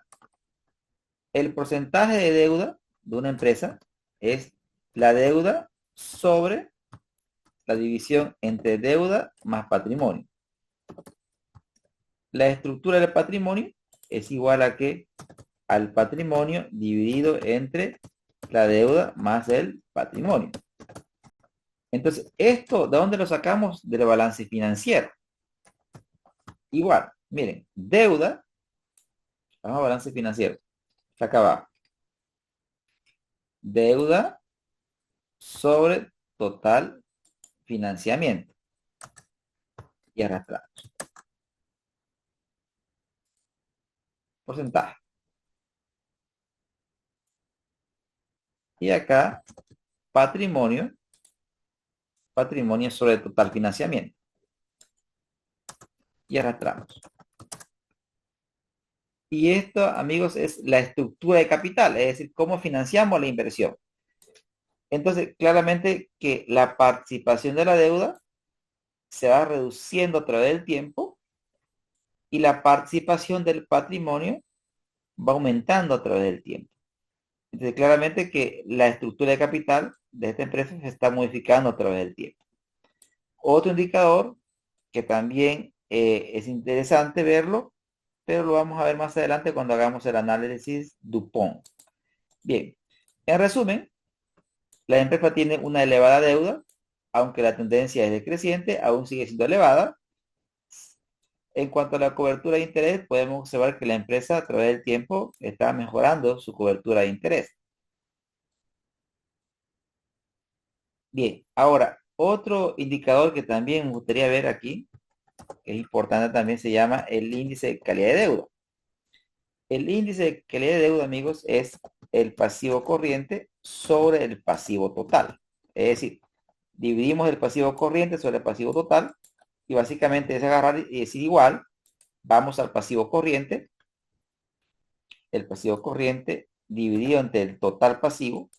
Speaker 1: El porcentaje de deuda de una empresa es la deuda sobre la división entre deuda más patrimonio. La estructura del patrimonio es igual a qué? Al patrimonio dividido entre la deuda más el patrimonio. Entonces, ¿esto de dónde lo sacamos? Del balance financiero. Igual, miren, deuda, vamos a balance financiero. Está acá abajo. Deuda sobre total financiamiento. Y arrastramos. Porcentaje. Y acá, patrimonio. Patrimonio sobre total financiamiento. Y arrastramos. Y esto, amigos, es la estructura de capital, es decir, cómo financiamos la inversión. Entonces, claramente que la participación de la deuda se va reduciendo a través del tiempo y la participación del patrimonio va aumentando a través del tiempo. Entonces, claramente que la estructura de capital de esta empresa se está modificando a través del tiempo. Otro indicador que también es interesante verlo, pero lo vamos a ver más adelante cuando hagamos el análisis DuPont. Bien, en resumen, la empresa tiene una elevada deuda, aunque la tendencia es decreciente, aún sigue siendo elevada. En cuanto a la cobertura de interés, podemos observar que la empresa a través del tiempo está mejorando su cobertura de interés. Bien, ahora, otro indicador que también me gustaría ver aquí, que es importante también, se llama el índice de calidad de deuda. El índice de calidad de deuda, amigos, es el pasivo corriente sobre el pasivo total. Es decir, dividimos el pasivo corriente sobre el pasivo total y básicamente es agarrar y decir igual, vamos al pasivo corriente, el pasivo corriente dividido entre el total pasivo.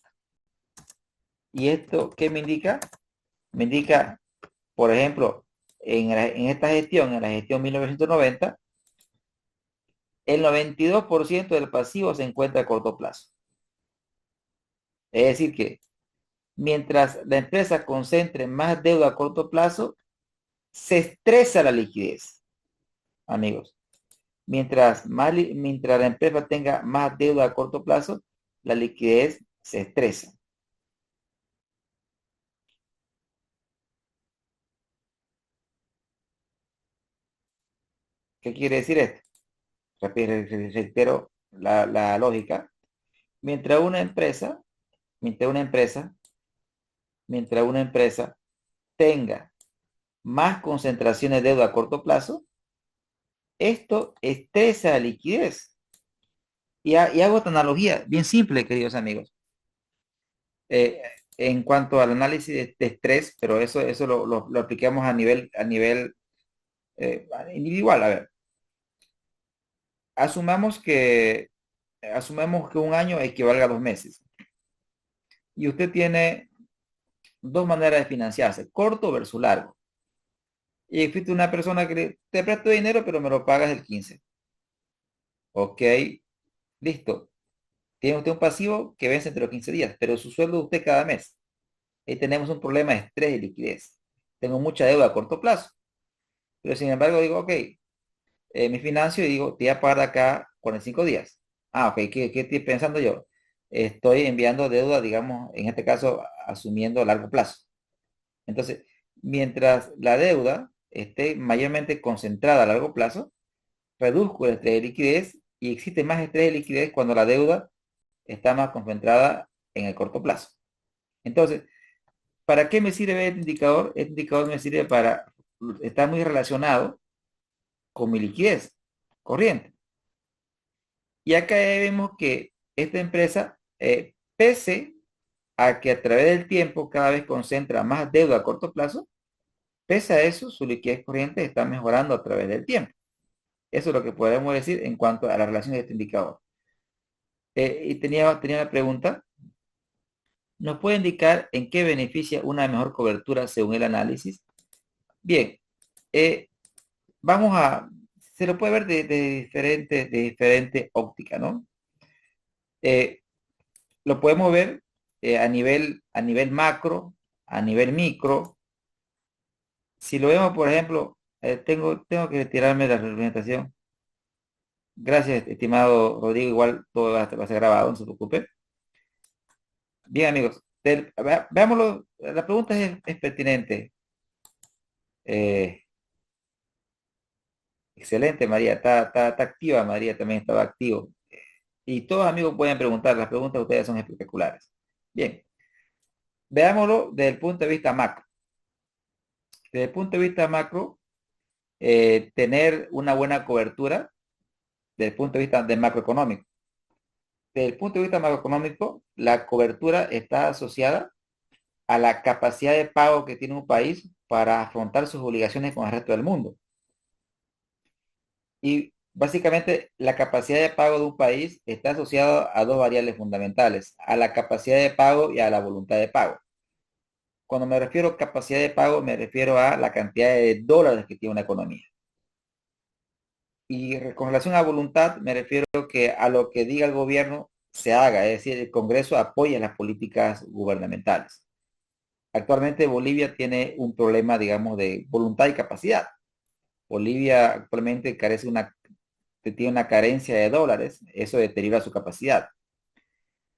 Speaker 1: ¿Y esto qué me indica? Me indica, por ejemplo, en esta gestión, en la gestión 1990, el 92% del pasivo se encuentra a corto plazo. Es decir que mientras la empresa concentre más deuda a corto plazo, se estresa la liquidez, amigos. Mientras la empresa tenga más deuda a corto plazo, la liquidez se estresa. ¿Qué quiere decir esto? Reitero la lógica. Mientras una empresa, mientras una empresa, mientras una empresa tenga más concentraciones de deuda a corto plazo, esto estresa la liquidez. Y hago esta analogía bien simple, queridos amigos. Eh, en cuanto al análisis de estrés, pero eso lo aplicamos a nivel individual. A ver, asumamos que, asumamos que un año equivalga a 2 meses. Y usted tiene dos maneras de financiarse, corto versus largo. Y existe una persona que te presto dinero, pero me lo pagas el 15. Ok, listo. Tiene usted un pasivo que vence entre los 15 días, pero su sueldo de usted cada mes. Ahí tenemos un problema de estrés y liquidez. Tengo mucha deuda a corto plazo. Pero sin embargo digo, ok, me financio y digo, te voy a pagar de acá 45 días. Ah, ok, ¿qué estoy pensando yo? Estoy enviando deuda, digamos, en este caso, asumiendo a largo plazo. Entonces, mientras la deuda esté mayormente concentrada a largo plazo, reduzco el estrés de liquidez y existe más estrés de liquidez cuando la deuda está más concentrada en el corto plazo. Entonces, ¿para qué me sirve este indicador? Este indicador me sirve para, está muy relacionado con mi liquidez corriente. Y acá vemos que esta empresa, pese a que a través del tiempo cada vez concentra más deuda a corto plazo, pese a eso, su liquidez corriente está mejorando a través del tiempo. Eso es lo que podemos decir en cuanto a la relación de este indicador. Y tenía una pregunta. ¿Nos puede indicar en qué beneficia una mejor cobertura según el análisis? Bien, eh, vamos a, se lo puede ver de diferente óptica, ¿no? Eh, lo podemos ver a nivel macro, a nivel micro. Si lo vemos, por ejemplo, tengo que retirarme de la representación. Gracias, estimado Rodrigo. Igual todo va a ser grabado, no se preocupe. Bien, amigos, veámoslo. La pregunta es pertinente. Eh, Excelente, María. Está activa, María también estaba activo. Y todos amigos pueden preguntar. Las preguntas de ustedes son espectaculares. Bien, veámoslo desde el punto de vista macro. Desde el punto de vista macro, tener una buena cobertura desde el punto de vista de macroeconómico. Desde el punto de vista macroeconómico, la cobertura está asociada a la capacidad de pago que tiene un país para afrontar sus obligaciones con el resto del mundo. Y básicamente la capacidad de pago de un país está asociada a dos variables fundamentales, a la capacidad de pago y a la voluntad de pago. Cuando me refiero a capacidad de pago, me refiero a la cantidad de dólares que tiene una economía. Y con relación a voluntad, me refiero que a lo que diga el gobierno se haga, es decir, el Congreso apoya las políticas gubernamentales. Actualmente Bolivia tiene un problema, digamos, de voluntad y capacidad. Bolivia actualmente tiene una carencia de dólares, eso deteriora su capacidad.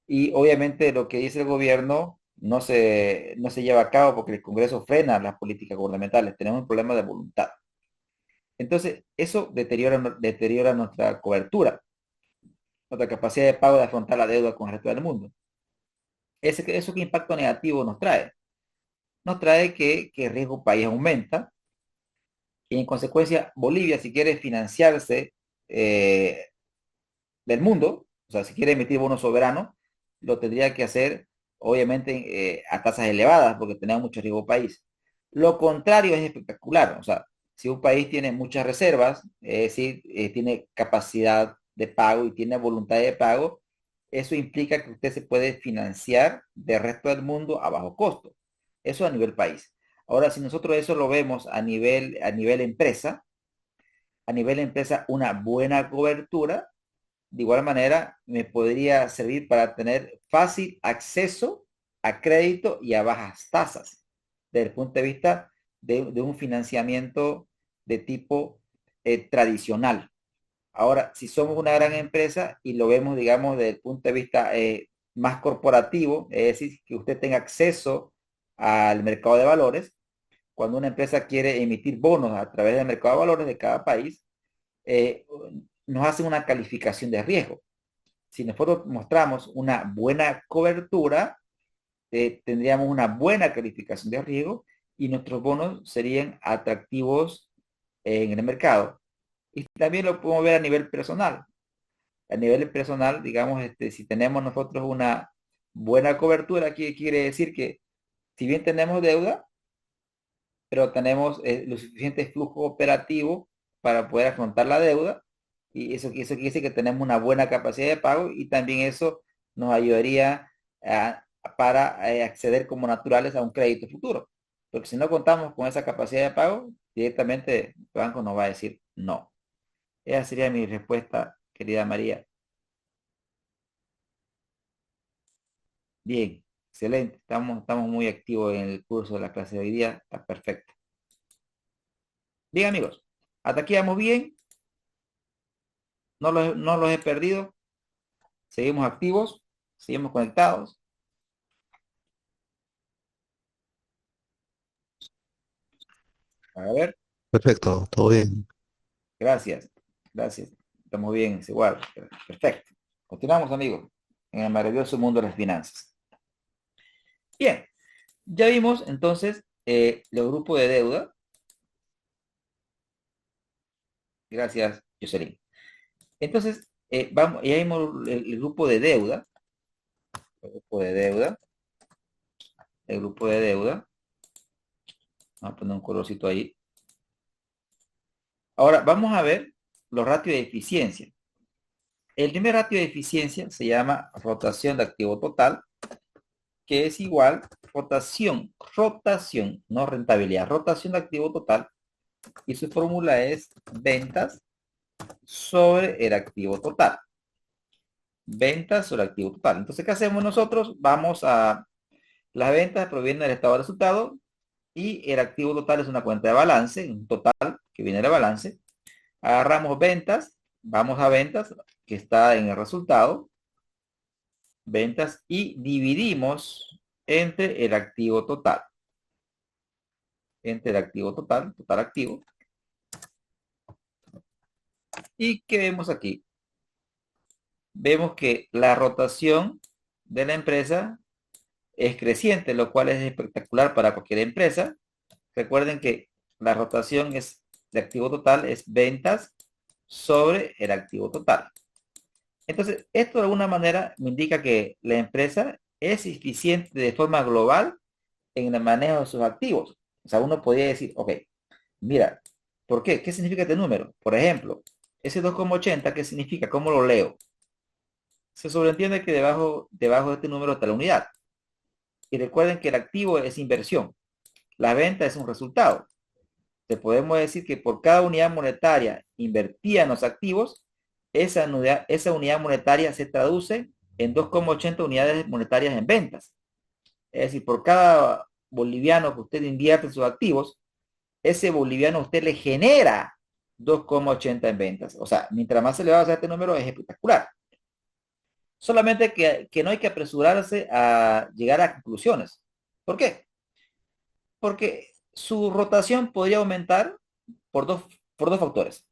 Speaker 1: Y obviamente lo que dice el gobierno no se lleva a cabo porque el Congreso frena las políticas gubernamentales. Tenemos un problema de voluntad. Entonces, eso deteriora nuestra cobertura, nuestra capacidad de pago de afrontar la deuda con el resto del mundo. ¿Eso qué impacto negativo nos trae? Nos trae que el riesgo país aumenta y en consecuencia Bolivia, si quiere financiarse eh, del mundo, o sea, si quiere emitir bonos soberanos, lo tendría que hacer obviamente a tasas elevadas porque tenemos mucho riesgo país. Lo contrario es espectacular, o sea, si un país tiene muchas reservas, es decir, tiene capacidad de pago y tiene voluntad de pago, eso implica que usted se puede financiar del resto del mundo a bajo costo. Eso a nivel país. Ahora, si nosotros eso lo vemos a nivel empresa, una buena cobertura de igual manera, me podría servir para tener fácil acceso a crédito y a bajas tasas, desde el punto de vista de un financiamiento de tipo tradicional. Ahora, si somos una gran empresa y lo vemos, digamos, desde el punto de vista más corporativo, es decir, que usted tenga acceso al mercado de valores, cuando una empresa quiere emitir bonos a través del mercado de valores de cada país, eh, nos hacen una calificación de riesgo. Si nosotros mostramos una buena cobertura, tendríamos una buena calificación de riesgo y nuestros bonos serían atractivos en el mercado. Y también lo podemos ver a nivel personal. A nivel personal, digamos, si tenemos nosotros una buena cobertura, quiere decir que si bien tenemos deuda, pero tenemos lo suficiente flujo operativo para poder afrontar la deuda y eso quiere decir que tenemos una buena capacidad de pago y también eso nos ayudaría para acceder como naturales a un crédito futuro. Porque si no contamos con esa capacidad de pago, directamente el banco nos va a decir no. Esa sería mi respuesta, querida María. Bien, excelente. Estamos muy activos en el curso de la clase de hoy día. Está perfecto. Bien, amigos. Hasta aquí vamos bien. No los he perdido. Seguimos activos. Seguimos conectados. A ver.
Speaker 2: Perfecto, todo bien.
Speaker 1: Gracias. Gracias. Estamos bien. Es igual. Perfecto. Continuamos, amigos. En el maravilloso mundo de las finanzas. Bien. Ya vimos entonces los grupos de deuda. Gracias, Jocelyn. Entonces, ya vimos el grupo de deuda. El grupo de deuda. El grupo de deuda. Vamos a poner un colorcito ahí. Ahora, vamos a ver los ratios de eficiencia. El primer ratio de eficiencia se llama rotación de activo total, que es igual rotación, no rentabilidad, rotación de activo total, y su fórmula es ventas sobre el activo total. Ventas sobre el activo total. Entonces, ¿qué hacemos nosotros? Vamos a las ventas provienen del estado de resultado y el activo total es una cuenta de balance, un total que viene de balance. Agarramos ventas Vamos a ventas, que está en el resultado, ventas, y dividimos entre el activo total. Entre el activo total, total activo. ¿Y qué vemos aquí? Vemos que la rotación de la empresa es creciente, lo cual es espectacular para cualquier empresa. Recuerden que la rotación es de activo total, es ventas sobre el activo total. Entonces, esto de alguna manera me indica que la empresa es eficiente de forma global en el manejo de sus activos. O sea, uno podría decir, ok, mira, ¿por qué? ¿Qué significa este número? Por ejemplo, ese 2,80, ¿qué significa? ¿Cómo lo leo? Se sobreentiende que debajo de este número está la unidad. Y recuerden que el activo es inversión. La venta es un resultado. Te podemos decir que por cada unidad monetaria invertida en los activos, esa unidad monetaria se traduce en 2,80 unidades monetarias en ventas. Es decir, por cada boliviano que usted invierte en sus activos, ese boliviano usted le genera 2,80 en ventas. O sea, mientras más elevado sea este número, es espectacular. Solamente que no hay que apresurarse a llegar a conclusiones. ¿Por qué? Porque su rotación podría aumentar por dos, por dos factores.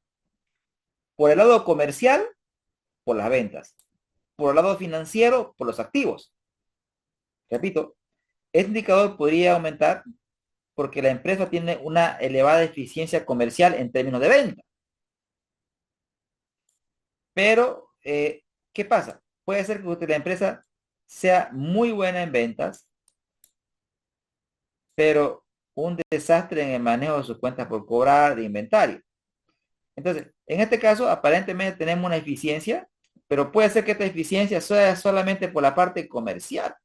Speaker 1: Por el lado comercial, por las ventas. Por el lado financiero, por los activos. Repito, este indicador podría aumentar porque la empresa tiene una elevada eficiencia comercial en términos de venta. Pero, ¿qué pasa? Puede ser que la empresa sea muy buena en ventas, pero un desastre en el manejo de sus cuentas por cobrar de inventario. Entonces, en este caso, aparentemente tenemos una eficiencia, pero puede ser que esta eficiencia sea solamente por la parte comercial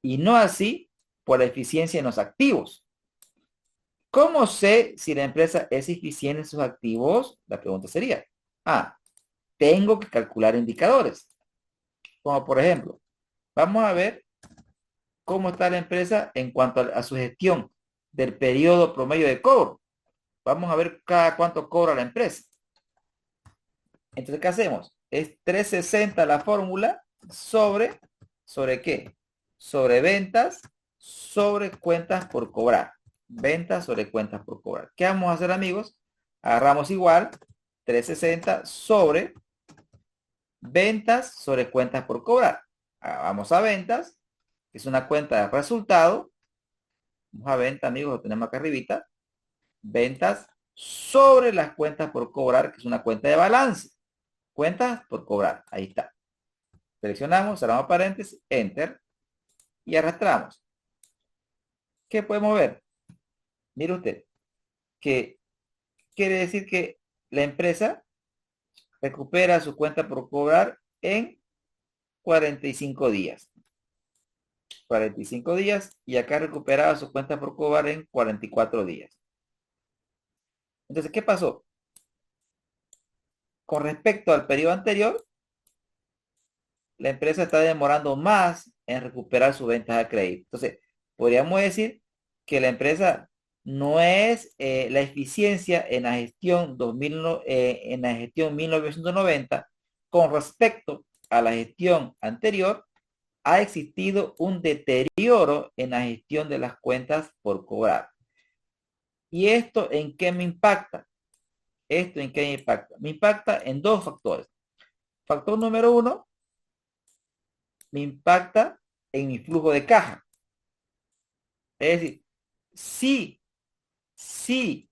Speaker 1: y no así por la eficiencia en los activos. ¿Cómo sé si la empresa es eficiente en sus activos? La pregunta sería, tengo que calcular indicadores, como por ejemplo, vamos a ver cómo está la empresa en cuanto a su gestión del periodo promedio de cobro. Vamos a ver cada cuánto cobra la empresa. Entonces, ¿qué hacemos? Es 360 la fórmula ¿sobre qué? Sobre ventas, sobre cuentas por cobrar. Ventas sobre cuentas por cobrar. ¿Qué vamos a hacer, amigos? Agarramos igual 360 sobre ventas sobre cuentas por cobrar. Vamos a ventas, que es una cuenta de resultado. Vamos a venta, amigos, lo tenemos acá arribita. Ventas sobre las cuentas por cobrar, que es una cuenta de balance. Cuentas por cobrar. Ahí está. Seleccionamos, cerramos paréntesis, enter y arrastramos. ¿Qué podemos ver? Mire usted, que quiere decir que la empresa recupera su cuenta por cobrar en 45 días. 45 días y acá recuperaba su cuenta por cobrar en 44 días. Entonces, ¿qué pasó? Con respecto al periodo anterior, la empresa está demorando más en recuperar su ventaja de crédito. Entonces, podríamos decir que la empresa no es la eficiencia en la gestión 2000, en la gestión 1990 con respecto a la gestión anterior, ha existido un deterioro en la gestión de las cuentas por cobrar. ¿Y esto en qué me impacta? ¿Esto en qué me impacta? Me impacta en dos factores. Factor número uno, me impacta en mi flujo de caja. Es decir, si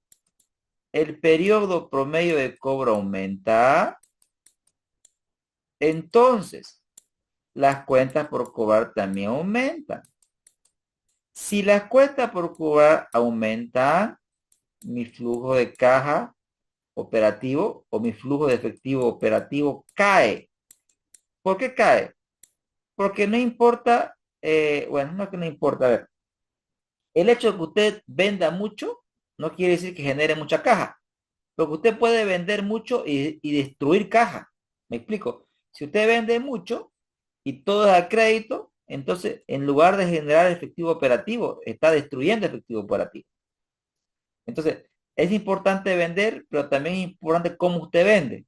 Speaker 1: el periodo promedio de cobro aumenta, entonces las cuentas por cobrar también aumentan. Si las cuentas por cobrar aumentan, mi flujo de caja operativo o mi flujo de efectivo operativo cae. ¿Por qué cae? Porque no importa, bueno, no que no importa, a ver, el hecho de que usted venda mucho no quiere decir que genere mucha caja, porque usted puede vender mucho y destruir caja. ¿Me explico? Si usted vende mucho y todo es a crédito, entonces en lugar de generar efectivo operativo, está destruyendo efectivo operativo. Entonces, Es importante vender, pero también es importante cómo usted vende.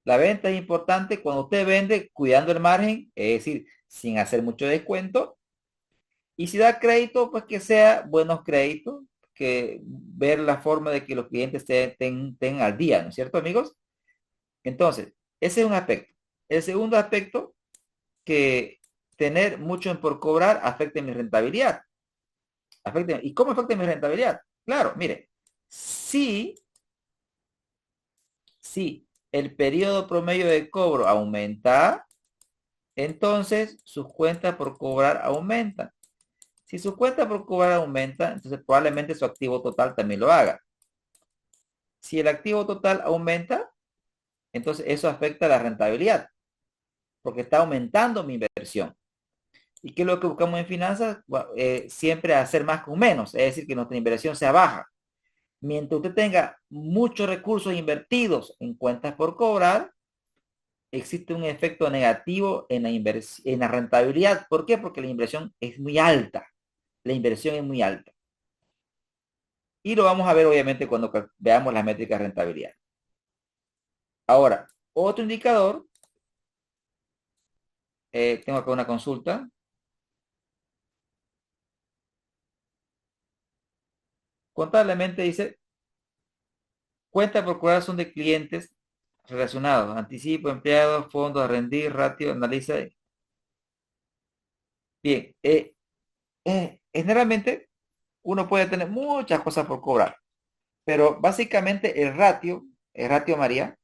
Speaker 1: La venta es importante cuando usted vende cuidando el margen, es decir, sin hacer mucho descuento. Y si da crédito, pues que sea buenos créditos, que ver la forma de que los clientes estén al día, ¿no es cierto, amigos? Entonces, ese es un aspecto. El segundo aspecto, que tener mucho en por cobrar afecta mi rentabilidad. ¿Y cómo afecta mi rentabilidad? Claro, mire, si el periodo promedio de cobro aumenta, entonces sus cuentas por cobrar aumentan. Si su cuenta por cobrar aumenta, entonces probablemente su activo total también lo haga. Si el activo total aumenta, entonces eso afecta la rentabilidad, porque está aumentando mi inversión. ¿Y qué es lo que buscamos en finanzas? Bueno, siempre hacer más con menos, es decir, que nuestra inversión sea baja. Mientras usted tenga muchos recursos invertidos en cuentas por cobrar, existe un efecto negativo en la rentabilidad. ¿Por qué? Porque la inversión es muy alta. La inversión es muy alta. Y lo vamos a ver obviamente cuando veamos las métricas de rentabilidad. Ahora, otro indicador, tengo acá una consulta. Contablemente dice, cuenta por cobrar son de clientes relacionados, anticipo, empleados, fondos a rendir, ratio, analiza. Bien, generalmente uno puede tener muchas cosas por cobrar, pero básicamente el ratio María,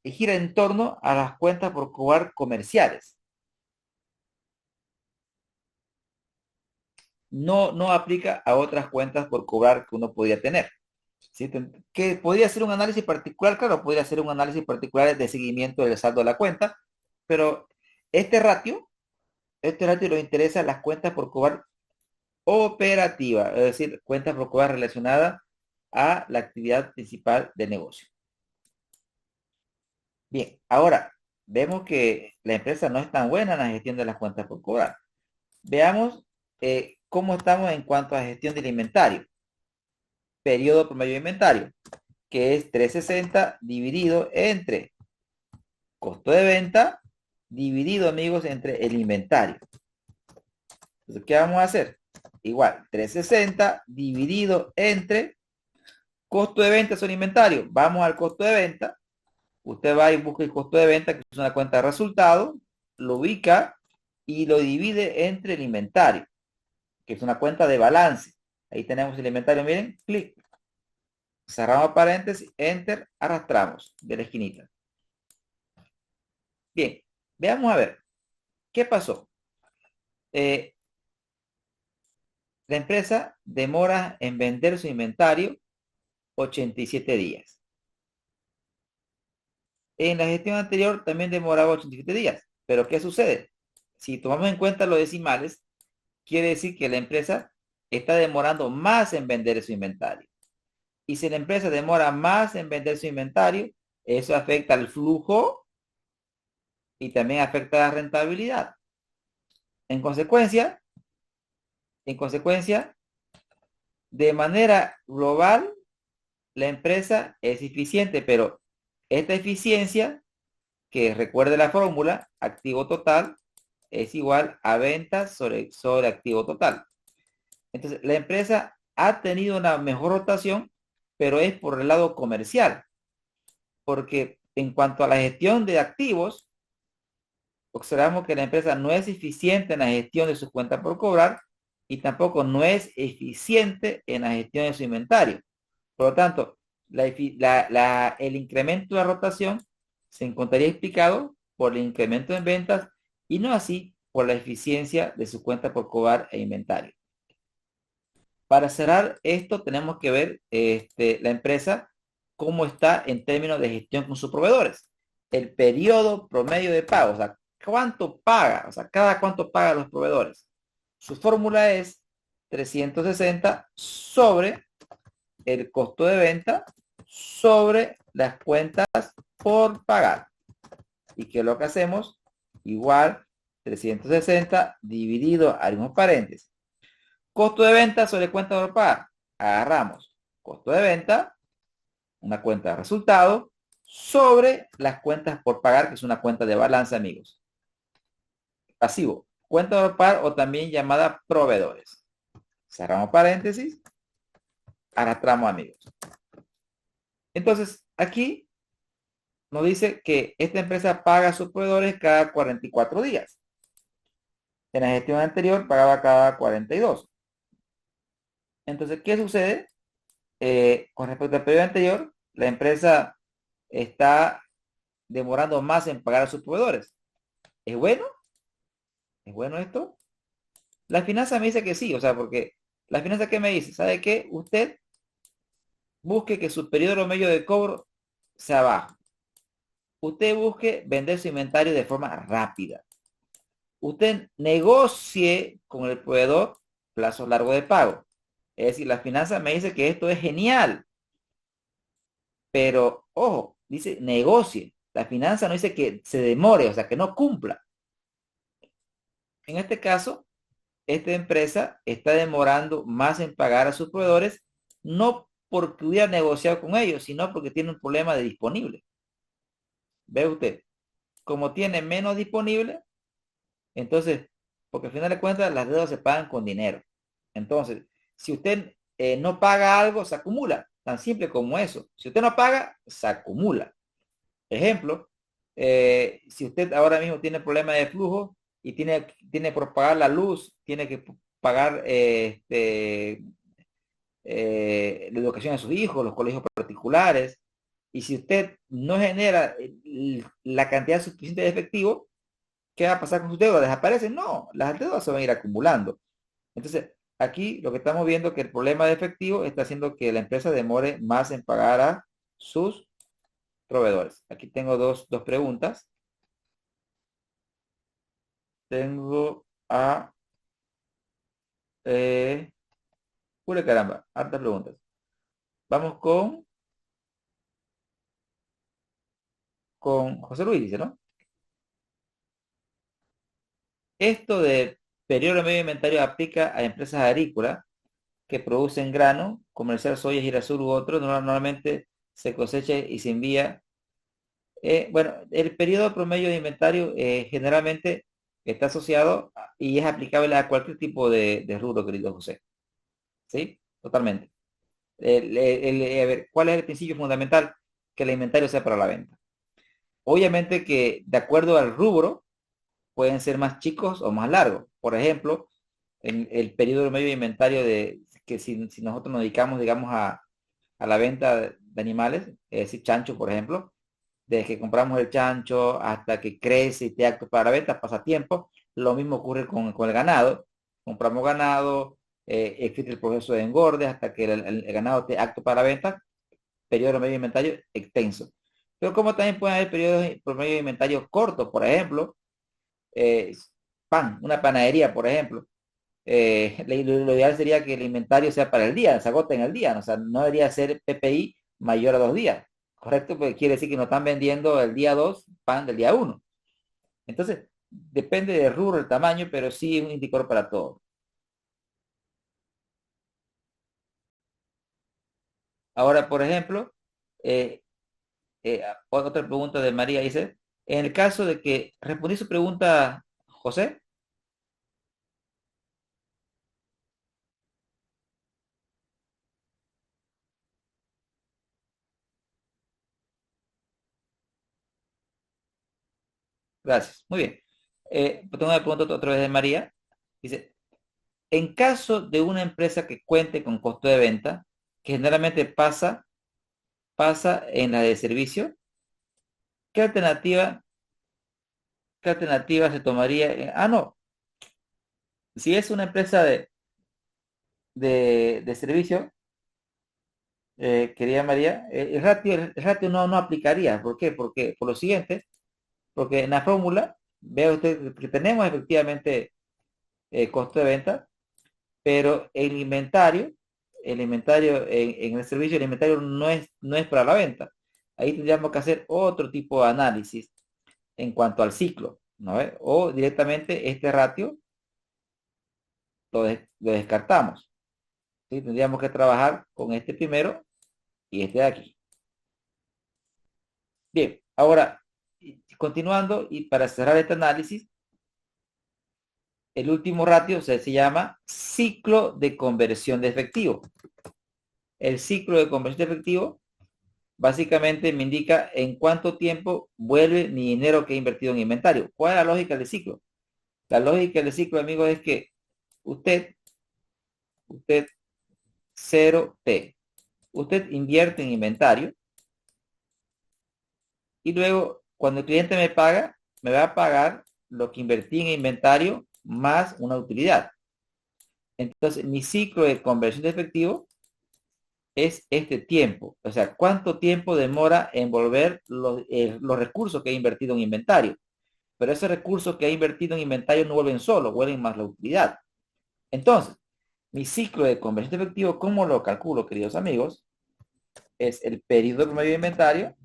Speaker 1: gira en torno a las cuentas por cobrar comerciales. No aplica a otras cuentas por cobrar que uno podría tener. ¿Sí? Que podría ser un análisis particular, claro, podría ser un análisis particular de seguimiento del saldo de la cuenta, pero este ratio, este ratio nos interesa las cuentas por cobrar operativa, es decir, cuentas por cobrar relacionadas a la actividad principal del negocio. Bien, ahora vemos que la empresa no es tan buena en la gestión de las cuentas por cobrar. Veamos cómo estamos en cuanto a gestión del inventario. Periodo promedio de inventario, que es 360 dividido entre costo de venta, dividido, amigos, entre el inventario. Entonces, ¿qué vamos a hacer? Igual, 360 dividido entre costo de venta sobre inventario. Vamos al costo de venta. Usted va y busca el costo de venta, que es una cuenta de resultado, lo ubica y lo divide entre el inventario, que es una cuenta de balance. Ahí tenemos el inventario, miren, clic. Cerramos paréntesis, enter, arrastramos de la esquinita. Bien, veamos a ver, ¿qué pasó? La empresa demora en vender su inventario 87 días. En la gestión anterior también demoraba 87 días. Pero ¿qué sucede? Si tomamos en cuenta los decimales, quiere decir que la empresa está demorando más en vender su inventario. Y si la empresa demora más en vender su inventario, eso afecta al flujo y también afecta a la rentabilidad. En consecuencia, en consecuencia, de manera global, la empresa es eficiente, pero esta eficiencia, que recuerde la fórmula, activo total es igual a ventas sobre activo total. Entonces, la empresa ha tenido una mejor rotación, pero es por el lado comercial, porque en cuanto a la gestión de activos, observamos que la empresa no es eficiente en la gestión de sus cuentas por cobrar y tampoco no es eficiente en la gestión de su inventario. Por lo tanto, el incremento de la rotación se encontraría explicado por el incremento en ventas y no así por la eficiencia de su cuenta por cobrar e inventario. Para cerrar esto, tenemos que ver la empresa cómo está en términos de gestión con sus proveedores. El periodo promedio de pago, o sea, cuánto paga, o sea, cada cuánto paga los proveedores. Su fórmula es 360 sobre el costo de venta sobre las cuentas por pagar. ¿Y qué es lo que hacemos? Igual 360 dividido, abrimos paréntesis. Costo de venta sobre cuenta por pagar. Agarramos costo de venta, una cuenta de resultado, sobre las cuentas por pagar, que es una cuenta de balance, amigos. Pasivo, cuenta por pagar o también llamada proveedores. Cerramos paréntesis, arrastramos, amigos. Entonces, aquí nos dice que esta empresa paga a sus proveedores cada 44 días. En la gestión anterior pagaba cada 42. Entonces, ¿qué sucede? Con respecto al periodo anterior, la empresa está demorando más en pagar a sus proveedores. ¿Es bueno? ¿Es bueno esto? La finanza me dice que sí, o sea, porque la finanza que me dice, ¿sabe qué? Usted busque que su periodo medio de cobro sea bajo. Usted busque vender su inventario de forma rápida. Usted negocie con el proveedor plazo largo de pago. Es decir, la finanza me dice que esto es genial, pero ojo, dice negocie. La finanza no dice que se demore, o sea, que no cumpla. En este caso, esta empresa está demorando más en pagar a sus proveedores, no porque hubiera negociado con ellos, sino porque tiene un problema de disponible. Ve usted, como tiene menos disponible, entonces, porque al final de cuentas las deudas se pagan con dinero. Entonces, si usted no paga algo, se acumula. Tan simple como eso. Si usted no paga, se acumula. Ejemplo, si usted ahora mismo tiene problema de flujo y tiene por pagar la luz, tiene que pagar la educación de sus hijos, los colegios particulares, y si usted no genera la cantidad suficiente de efectivo, ¿qué va a pasar con sus deudas? ¿Desaparecen? No, las deudas se van a ir acumulando. Entonces, aquí lo que estamos viendo es que el problema de efectivo está haciendo que la empresa demore más en pagar a sus proveedores. Aquí tengo dos preguntas. Tengo a... Eh, pura caramba, hartas preguntas. Vamos con José Luis, dice, ¿no? Esto de periodo de medio inventario aplica a empresas agrícolas que producen grano, comercial soya, girasol u otro. Normalmente se cosecha y se envía. Bueno, el periodo promedio de inventario generalmente está asociado y es aplicable a cualquier tipo de rubro, querido José. ¿Sí? Totalmente. A ver, ¿cuál es el principio fundamental? Que el inventario sea para la venta. Obviamente que de acuerdo al rubro pueden ser más chicos o más largos. Por ejemplo, en el periodo medio de inventario de que si nosotros nos dedicamos, digamos, a la venta de animales, es decir, chancho, por ejemplo, desde que compramos el chancho hasta que crece y esté apto para la venta, pasa tiempo. Lo mismo ocurre con el ganado. Compramos ganado, existe el proceso de engorde hasta que el ganado esté apto para la venta, periodo medio de inventario extenso. Pero como también pueden haber periodos promedio de inventario cortos, por ejemplo, eh, una panadería, por ejemplo. Lo ideal sería que el inventario sea para el día, se agota en el día, ¿no? O sea, no debería ser PPI mayor a 2 días, ¿correcto? Porque quiere decir que no están vendiendo el día 2 pan del día 1. Entonces, depende del rubro, el tamaño, pero sí es un indicador para todo. Ahora, por ejemplo, eh, otra pregunta de María dice, en el caso de que, respondí su pregunta, José, gracias, muy bien. Tengo una pregunta otra vez de María. Dice, en caso de una empresa que cuente con costo de venta, que generalmente pasa en la de servicio, ¿qué alternativa se tomaría? No, si es una empresa de servicio, querida María, el ratio no aplicaría. ¿Por qué? Porque por lo siguiente, porque en la fórmula, vea usted que tenemos efectivamente costo de venta, pero el inventario en el servicio, el inventario no es para la venta. Ahí tendríamos que hacer otro tipo de análisis en cuanto al ciclo, ¿no ve? O directamente este ratio lo descartamos. ¿sí? Tendríamos que trabajar con este primero y este de aquí. Bien, ahora, continuando y para cerrar este análisis, el último ratio se llama ciclo de conversión de efectivo. El ciclo de conversión de efectivo básicamente me indica en cuánto tiempo vuelve mi dinero que he invertido en inventario. ¿Cuál es la lógica del ciclo? La lógica del ciclo, amigos, es que usted 0T, usted invierte en inventario y luego cuando el cliente me paga, me va a pagar lo que invertí en inventario más una utilidad. Entonces, mi ciclo de conversión de efectivo es este tiempo. O sea, cuánto tiempo demora en volver los recursos que he invertido en inventario. Pero esos recursos que he invertido en inventario no vuelven solo, vuelven más la utilidad. Entonces, mi ciclo de conversión de efectivo, ¿cómo lo calculo, queridos amigos? Es el periodo promedio de inventario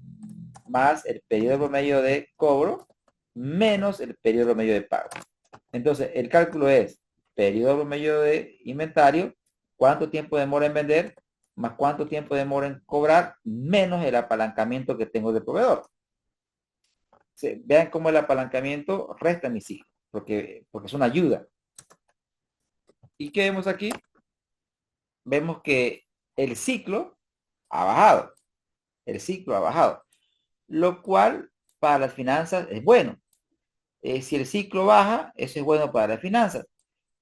Speaker 1: más el periodo promedio de cobro menos el periodo promedio de pago. Entonces, el cálculo es periodo promedio de inventario, cuánto tiempo demora en vender, más cuánto tiempo demora en cobrar, menos el apalancamiento que tengo del proveedor. Sí, vean cómo el apalancamiento resta mi ciclo, porque es una ayuda. ¿Y qué vemos aquí? Vemos que el ciclo ha bajado. El ciclo ha bajado. Lo cual para las finanzas es bueno. Si el ciclo baja, eso es bueno para las finanzas.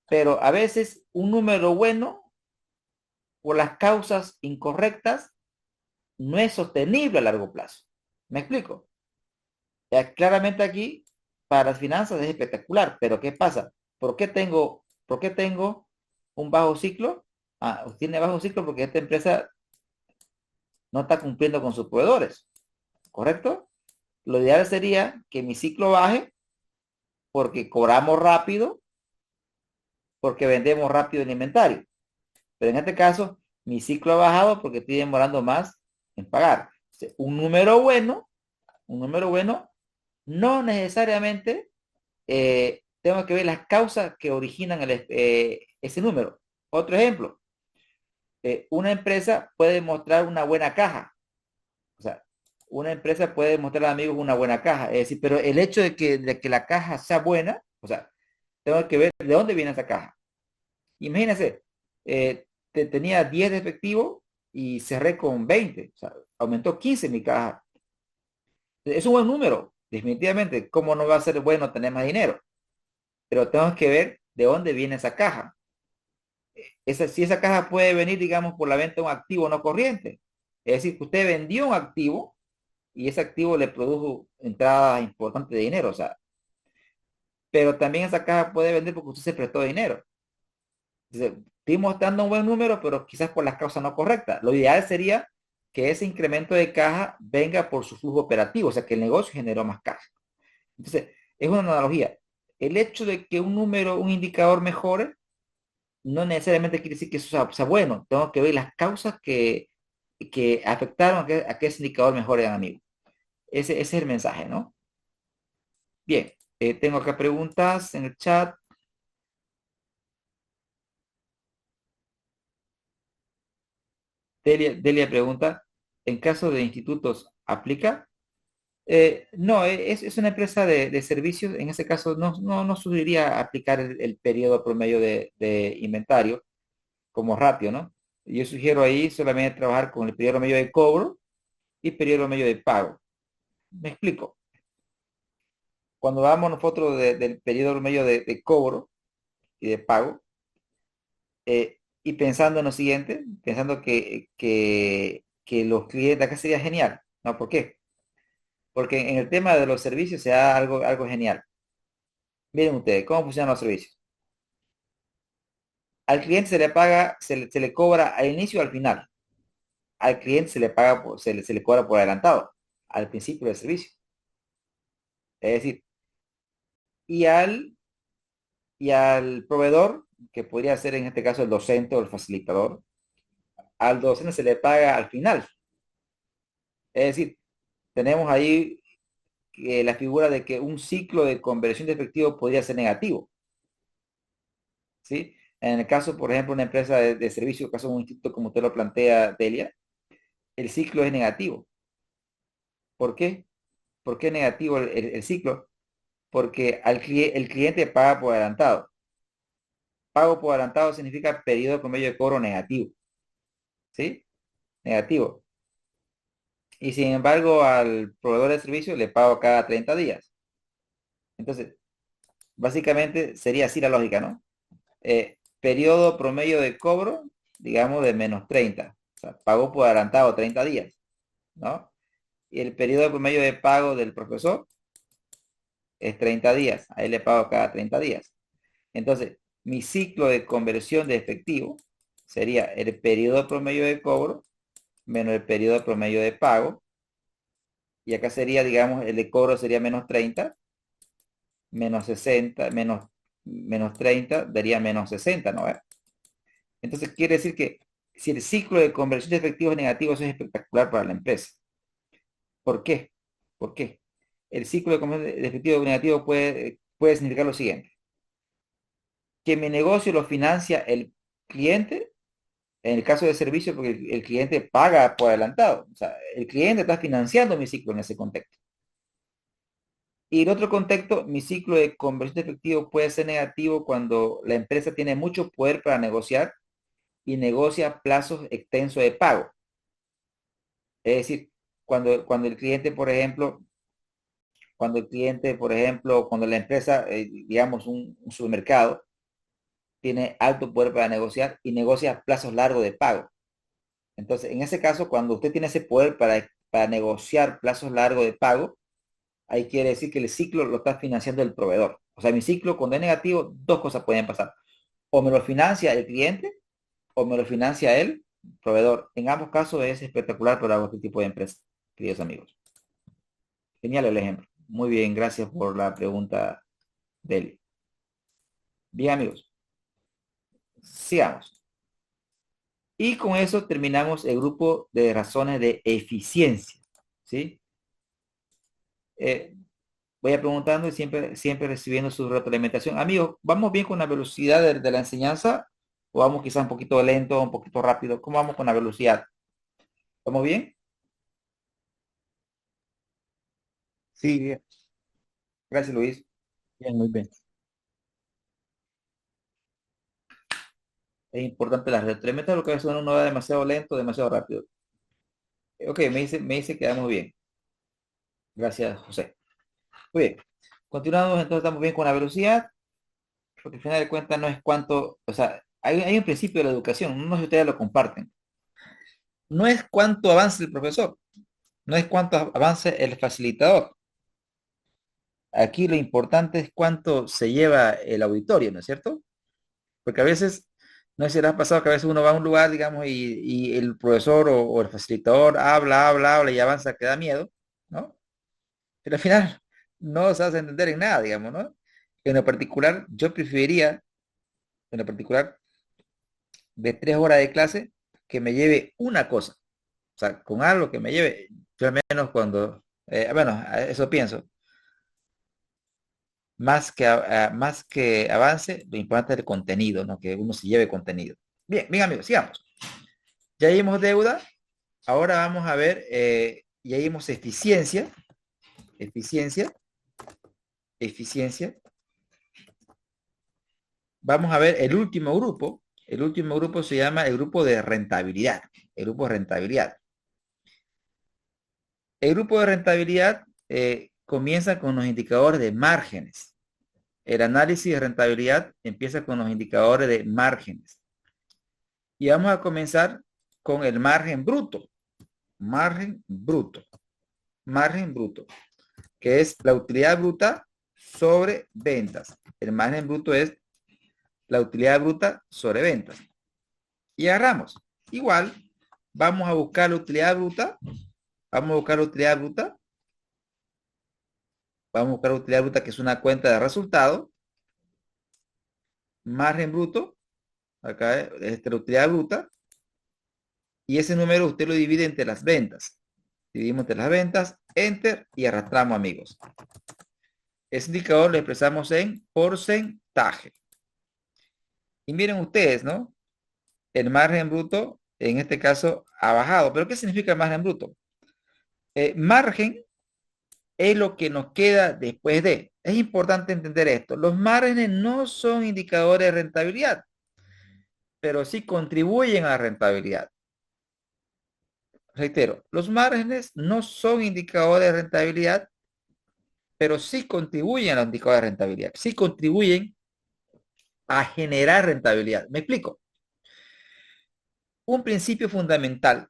Speaker 1: Pero a veces un número bueno por las causas incorrectas no es sostenible a largo plazo. ¿Me explico? Ya, claramente aquí para las finanzas es espectacular, pero ¿qué pasa? ¿Por qué tengo un bajo ciclo? Tiene bajo ciclo porque esta empresa no está cumpliendo con sus proveedores, ¿correcto? Lo ideal sería que mi ciclo baje porque cobramos rápido, porque vendemos rápido el inventario. Pero en este caso, mi ciclo ha bajado porque estoy demorando más en pagar. Un número bueno, no necesariamente tengo que ver las causas que originan ese número. Otro ejemplo, una empresa puede mostrar una buena caja. O sea, una empresa puede mostrar a amigos una buena caja. Es decir, pero el hecho de que la caja sea buena, o sea, tengo que ver de dónde viene esa caja. Imagínense, tenía 10 de efectivo y cerré con 20. O sea, aumentó 15 mi caja. Es un buen número, definitivamente. ¿Cómo no va a ser bueno tener más dinero? Pero tengo que ver de dónde viene esa caja. Si esa caja puede venir, digamos, por la venta de un activo no corriente. Es decir, que usted vendió un activo y ese activo le produjo entrada importante de dinero. O sea, pero también esa caja puede vender porque usted se prestó dinero. Entonces, estoy mostrando un buen número, pero quizás por las causas no correctas. Lo ideal sería que ese incremento de caja venga por su flujo operativo, o sea, que el negocio generó más caja. Entonces, es una analogía. El hecho de que un número, un indicador mejore, no necesariamente quiere decir que eso sea bueno. Tengo que ver las causas que afectaron a que ese indicador mejore, amigo. Ese es el mensaje, ¿no? Bien, tengo acá preguntas en el chat. Delia pregunta, ¿en caso de institutos aplica? No, es una empresa de servicios. En ese caso, no sugeriría aplicar el periodo promedio de inventario como ratio, ¿no? Yo sugiero ahí solamente trabajar con el periodo medio de cobro y periodo medio de pago. Me explico. Cuando vamos nosotros del periodo medio de cobro y de pago, y pensando en lo siguiente, pensando que los clientes, acá sería genial, ¿no? ¿Por qué? Porque en el tema de los servicios se da algo genial. Miren ustedes, ¿cómo funcionan los servicios? Al cliente se le paga, se le cobra al inicio o al final. Al cliente se le paga, se le cobra por adelantado, al principio del servicio. Es decir, y al proveedor, que podría ser en este caso el docente o el facilitador, al docente se le paga al final. Es decir, tenemos ahí la figura de que un ciclo de conversión de efectivo podría ser negativo, ¿sí? En el caso, por ejemplo, una empresa de servicio, caso de un instituto como usted lo plantea, Delia, el ciclo es negativo. ¿Por qué? ¿Por qué negativo el ciclo? Porque el cliente paga por adelantado. Pago por adelantado significa periodo promedio de cobro negativo, ¿sí? Negativo. Y sin embargo, al proveedor de servicio le pago cada 30 días. Entonces, básicamente sería así la lógica, ¿no? Periodo promedio de cobro, digamos, de -30. O sea, pago por adelantado 30 días, ¿no? Y el periodo promedio de pago del profesor es 30 días. A él le pago cada 30 días. Entonces, mi ciclo de conversión de efectivo sería el periodo promedio de cobro menos el periodo promedio de pago. Y acá sería, digamos, el de cobro sería -30, -60, menos 30, daría -60, ¿no? Entonces, quiere decir que si el ciclo de conversión de efectivos negativos es espectacular para la empresa. ¿Por qué? ¿Por qué? El ciclo de conversión de efectivos negativo puede significar lo siguiente: que mi negocio lo financia el cliente, en el caso de servicio, porque el cliente paga por adelantado. O sea, el cliente está financiando mi ciclo en ese contexto. Y en otro contexto, mi ciclo de conversión de efectivo puede ser negativo cuando la empresa tiene mucho poder para negociar y negocia plazos extensos de pago. Es decir, cuando el cliente, por ejemplo, cuando la empresa, digamos, un supermercado, tiene alto poder para negociar y negocia plazos largos de pago. Entonces, en ese caso, cuando usted tiene ese poder para negociar plazos largos de pago, ahí quiere decir que el ciclo lo está financiando el proveedor. O sea, mi ciclo, cuando es negativo, dos cosas pueden pasar: o me lo financia el cliente o me lo financia el proveedor. En ambos casos es espectacular para este tipo de empresas, queridos amigos. Genial el ejemplo. Muy bien, gracias por la pregunta, Deli. Bien, amigos, sigamos. Y con eso terminamos el grupo de razones de eficiencia, ¿sí? Eh, Voy a preguntando y siempre recibiendo su retroalimentación. Amigos, ¿vamos bien con la velocidad de la enseñanza? ¿O vamos quizás un poquito lento, un poquito rápido? ¿Cómo vamos con la velocidad? ¿Vamos bien?
Speaker 2: Sí, bien,
Speaker 1: Gracias, Luis.
Speaker 2: bien, muy bien.
Speaker 1: Es importante la retroalimentación, porque a veces uno va demasiado lento, demasiado rápido. Ok, me dice que vamos bien. Gracias, José. Muy bien. Continuamos, entonces estamos bien con la velocidad, porque al final de cuentas no es cuánto, o sea, hay un principio de la educación, no sé si ustedes lo comparten. No es cuánto avance el profesor, no es cuánto avance el facilitador. Aquí lo importante es cuánto se lleva el auditorio, ¿no es cierto? Porque a veces, no sé si les ha pasado que a veces uno va a un lugar, digamos, y el profesor o el facilitador habla y avanza que da miedo, ¿no? Pero al final no se hace entender en nada, digamos, ¿no? En lo particular, yo preferiría, en lo particular, de 3 horas de clase, que me lleve una cosa. O sea, con algo que me lleve, yo al menos cuando, bueno, eso pienso. Más que avance, lo importante es el contenido, ¿no? Que uno se lleve contenido. Bien, bien amigos, sigamos. Ya vimos deuda, ahora vamos a ver, ya vimos eficiencia, eficiencia. Vamos a ver el último grupo. El último grupo se llama el grupo de rentabilidad. El grupo de rentabilidad. El grupo de rentabilidad comienza con los indicadores de márgenes. El análisis de rentabilidad empieza con los indicadores de márgenes. Y vamos a comenzar con el margen bruto. Margen bruto. Margen bruto, que es la utilidad bruta sobre ventas. El margen bruto es la utilidad bruta sobre ventas. Y agarramos. Igual, vamos a buscar la utilidad bruta. Vamos a buscar la utilidad bruta. Vamos a buscar la utilidad bruta, que es una cuenta de resultado. Margen bruto. Acá es la utilidad bruta. Y ese número usted lo divide entre las ventas. Dividimos entre las ventas. Enter y arrastramos, amigos. Ese indicador lo expresamos en porcentaje. Y miren ustedes, ¿no? El margen bruto, en este caso, ha bajado. ¿Pero qué significa el margen bruto? Margen es lo que nos queda después de. Es importante entender esto. Los márgenes no son indicadores de rentabilidad, pero sí contribuyen a la rentabilidad. Reitero, los márgenes no son indicadores de rentabilidad, pero sí contribuyen a los indicadores de rentabilidad. Sí contribuyen a generar rentabilidad. Me explico. Un principio fundamental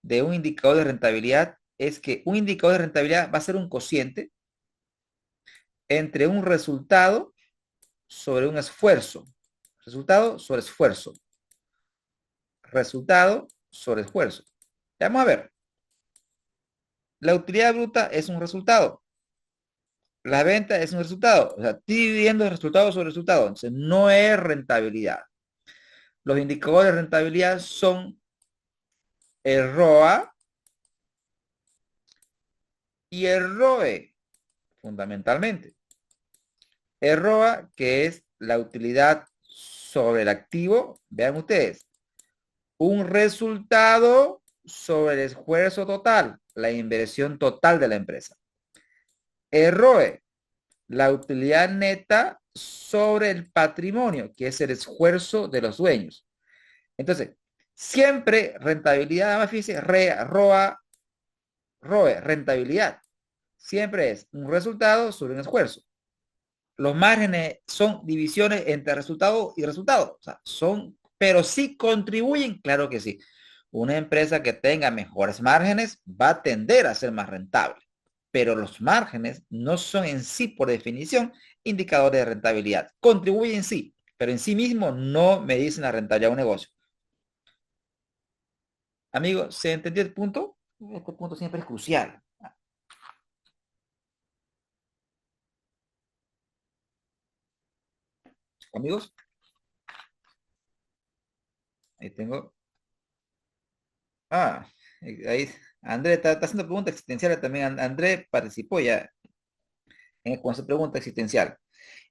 Speaker 1: de un indicador de rentabilidad es que un indicador de rentabilidad va a ser un cociente entre un resultado sobre un esfuerzo. Resultado sobre esfuerzo. Resultado sobre esfuerzo. Vamos a ver. La utilidad bruta es un resultado. La venta es un resultado. O sea, estoy dividiendo el resultado sobre resultado. Entonces, no es rentabilidad. Los indicadores de rentabilidad son el ROA y el ROE, fundamentalmente. El ROA, que es la utilidad sobre el activo, vean ustedes, un resultado sobre el esfuerzo total, la inversión total de la empresa. El ROE, la utilidad neta sobre el patrimonio, que es el esfuerzo de los dueños. Entonces, siempre rentabilidad, más fíjense, ROA, ROE, rentabilidad. Siempre es un resultado sobre un esfuerzo. Los márgenes son divisiones entre resultado y resultado. O sea, son, pero sí contribuyen, claro que sí. Una empresa que tenga mejores márgenes va a tender a ser más rentable. Pero los márgenes no son en sí, por definición, indicadores de rentabilidad. Contribuyen sí, pero en sí mismo no me dicen la rentabilidad de un negocio. Amigo, ¿se entendió el punto? Este punto siempre es crucial. Amigos, ahí tengo. Ah, ahí André está haciendo preguntas existenciales también. André participó ya con su pregunta existencial.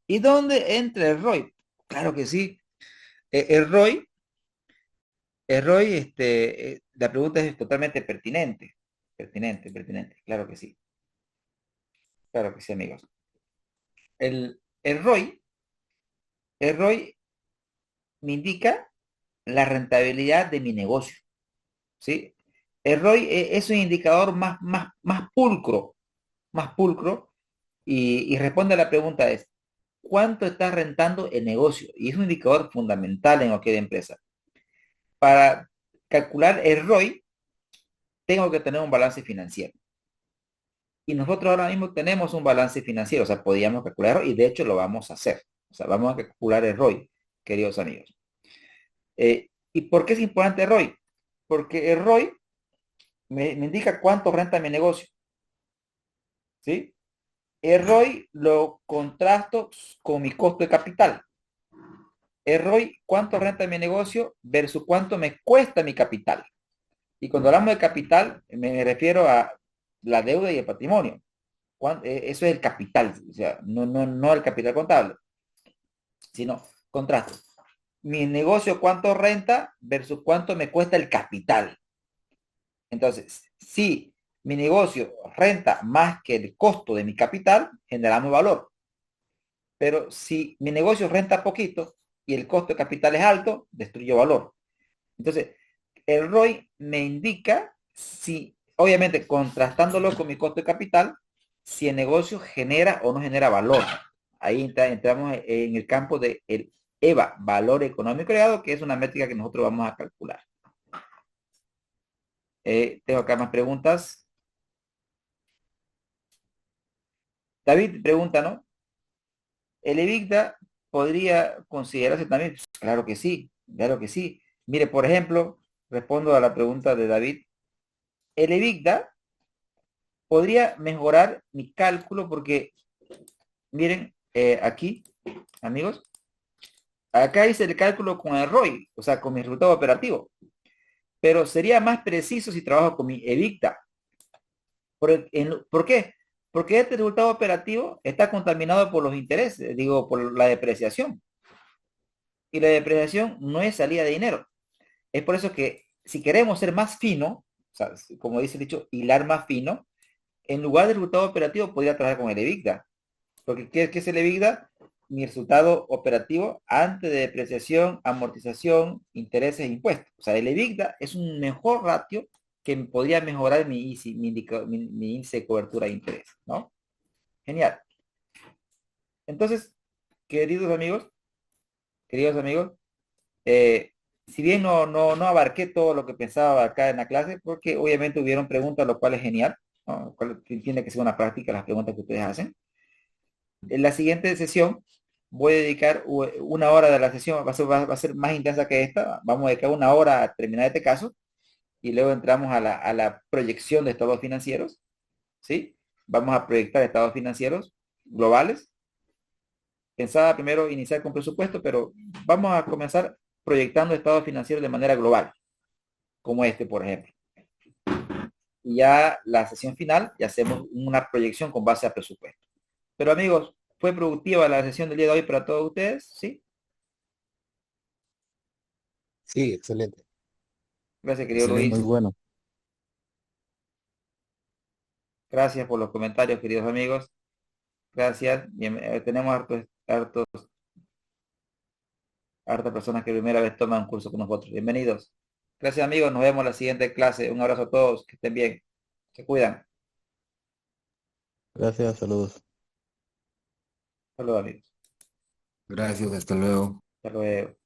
Speaker 1: ¿Y dónde entra el ROI? Claro que sí. El ROI, la pregunta es totalmente pertinente. Pertinente, pertinente. Claro que sí, amigos. El ROI, el ROI me indica la rentabilidad de mi negocio, ¿sí? El ROI es un indicador más pulcro y responde a la pregunta es, ¿cuánto está rentando el negocio? Y es un indicador fundamental en cualquier empresa. Para calcular el ROI, tengo que tener un balance financiero. Y nosotros ahora mismo tenemos un balance financiero, o sea, podíamos calcular y de hecho lo vamos a hacer. O sea, vamos a calcular el ROI, queridos amigos. ¿Y por qué es importante el ROI? Porque el ROI me indica cuánto renta mi negocio, ¿sí? El ROI lo contrasto con mi costo de capital. El ROI, cuánto renta mi negocio versus cuánto me cuesta mi capital. Y cuando hablamos de capital, me refiero a la deuda y el patrimonio. Eso es el capital, o sea, no el capital contable, sino contrato. Mi negocio, cuánto renta versus cuánto me cuesta el capital. Entonces, si mi negocio renta más que el costo de mi capital, generamos valor. Pero si mi negocio renta poquito y el costo de capital es alto, destruyo valor. Entonces, el ROI me indica si, obviamente, contrastándolo con mi costo de capital, si el negocio genera o no genera valor. Ahí entramos en el campo de el EVA, valor económico agregado, que es una métrica que nosotros vamos a calcular. Tengo acá más preguntas. David pregunta, ¿no? ¿El EBITDA podría considerarse también? Claro que sí, claro que sí. Mire, por ejemplo, respondo a la pregunta de David. El EBITDA podría mejorar mi cálculo porque, miren, aquí, amigos, acá hice el cálculo con el ROI, o sea, con mi resultado operativo, pero sería más preciso si trabajo con mi EBITDA. ¿Por qué? Porque este resultado operativo está contaminado por los intereses, digo, por la depreciación. y la depreciación no es salida de dinero. Es por eso que si queremos ser más fino, o sea, como dice el dicho, hilar más fino, en lugar del resultado operativo podría trabajar con el EBITDA. Porque ¿qué es el EBITDA? Mi resultado operativo antes de depreciación, amortización, intereses e impuestos. O sea, el EBITDA es un mejor ratio que podría mejorar mi, ICI, mi índice de cobertura de interés, ¿no? Genial. Entonces, queridos amigos, queridos amigos, eh, si bien no abarqué todo lo que pensaba acá en la clase, porque obviamente hubieron preguntas, lo cual es genial, ¿no? Tiene que ser una práctica las preguntas que ustedes hacen. En la siguiente sesión voy a dedicar una hora de la sesión, va a ser más intensa que esta, vamos a dedicar una hora a terminar este caso y luego entramos a la proyección de estados financieros, ¿sí? Vamos a proyectar estados financieros globales. Pensaba primero iniciar con presupuesto, pero vamos a comenzar proyectando estados financieros de manera global, como este, por ejemplo. Y ya la sesión final, ya hacemos una proyección con base a presupuesto. Pero amigos, fue productiva la sesión del día de hoy para todos ustedes, ¿sí?
Speaker 2: Sí, excelente.
Speaker 1: Gracias, querido
Speaker 2: Muy
Speaker 1: Luis.
Speaker 2: bueno.
Speaker 1: Gracias por los comentarios, queridos amigos. Gracias. Tenemos hartas personas que primera vez toman un curso con nosotros. Bienvenidos. Gracias, amigos. Nos vemos en la siguiente clase. Un abrazo a todos. Que estén bien. Se cuidan.
Speaker 2: Gracias, saludos.
Speaker 1: Saludos, amigos.
Speaker 3: Gracias, hasta luego.
Speaker 1: Hasta luego.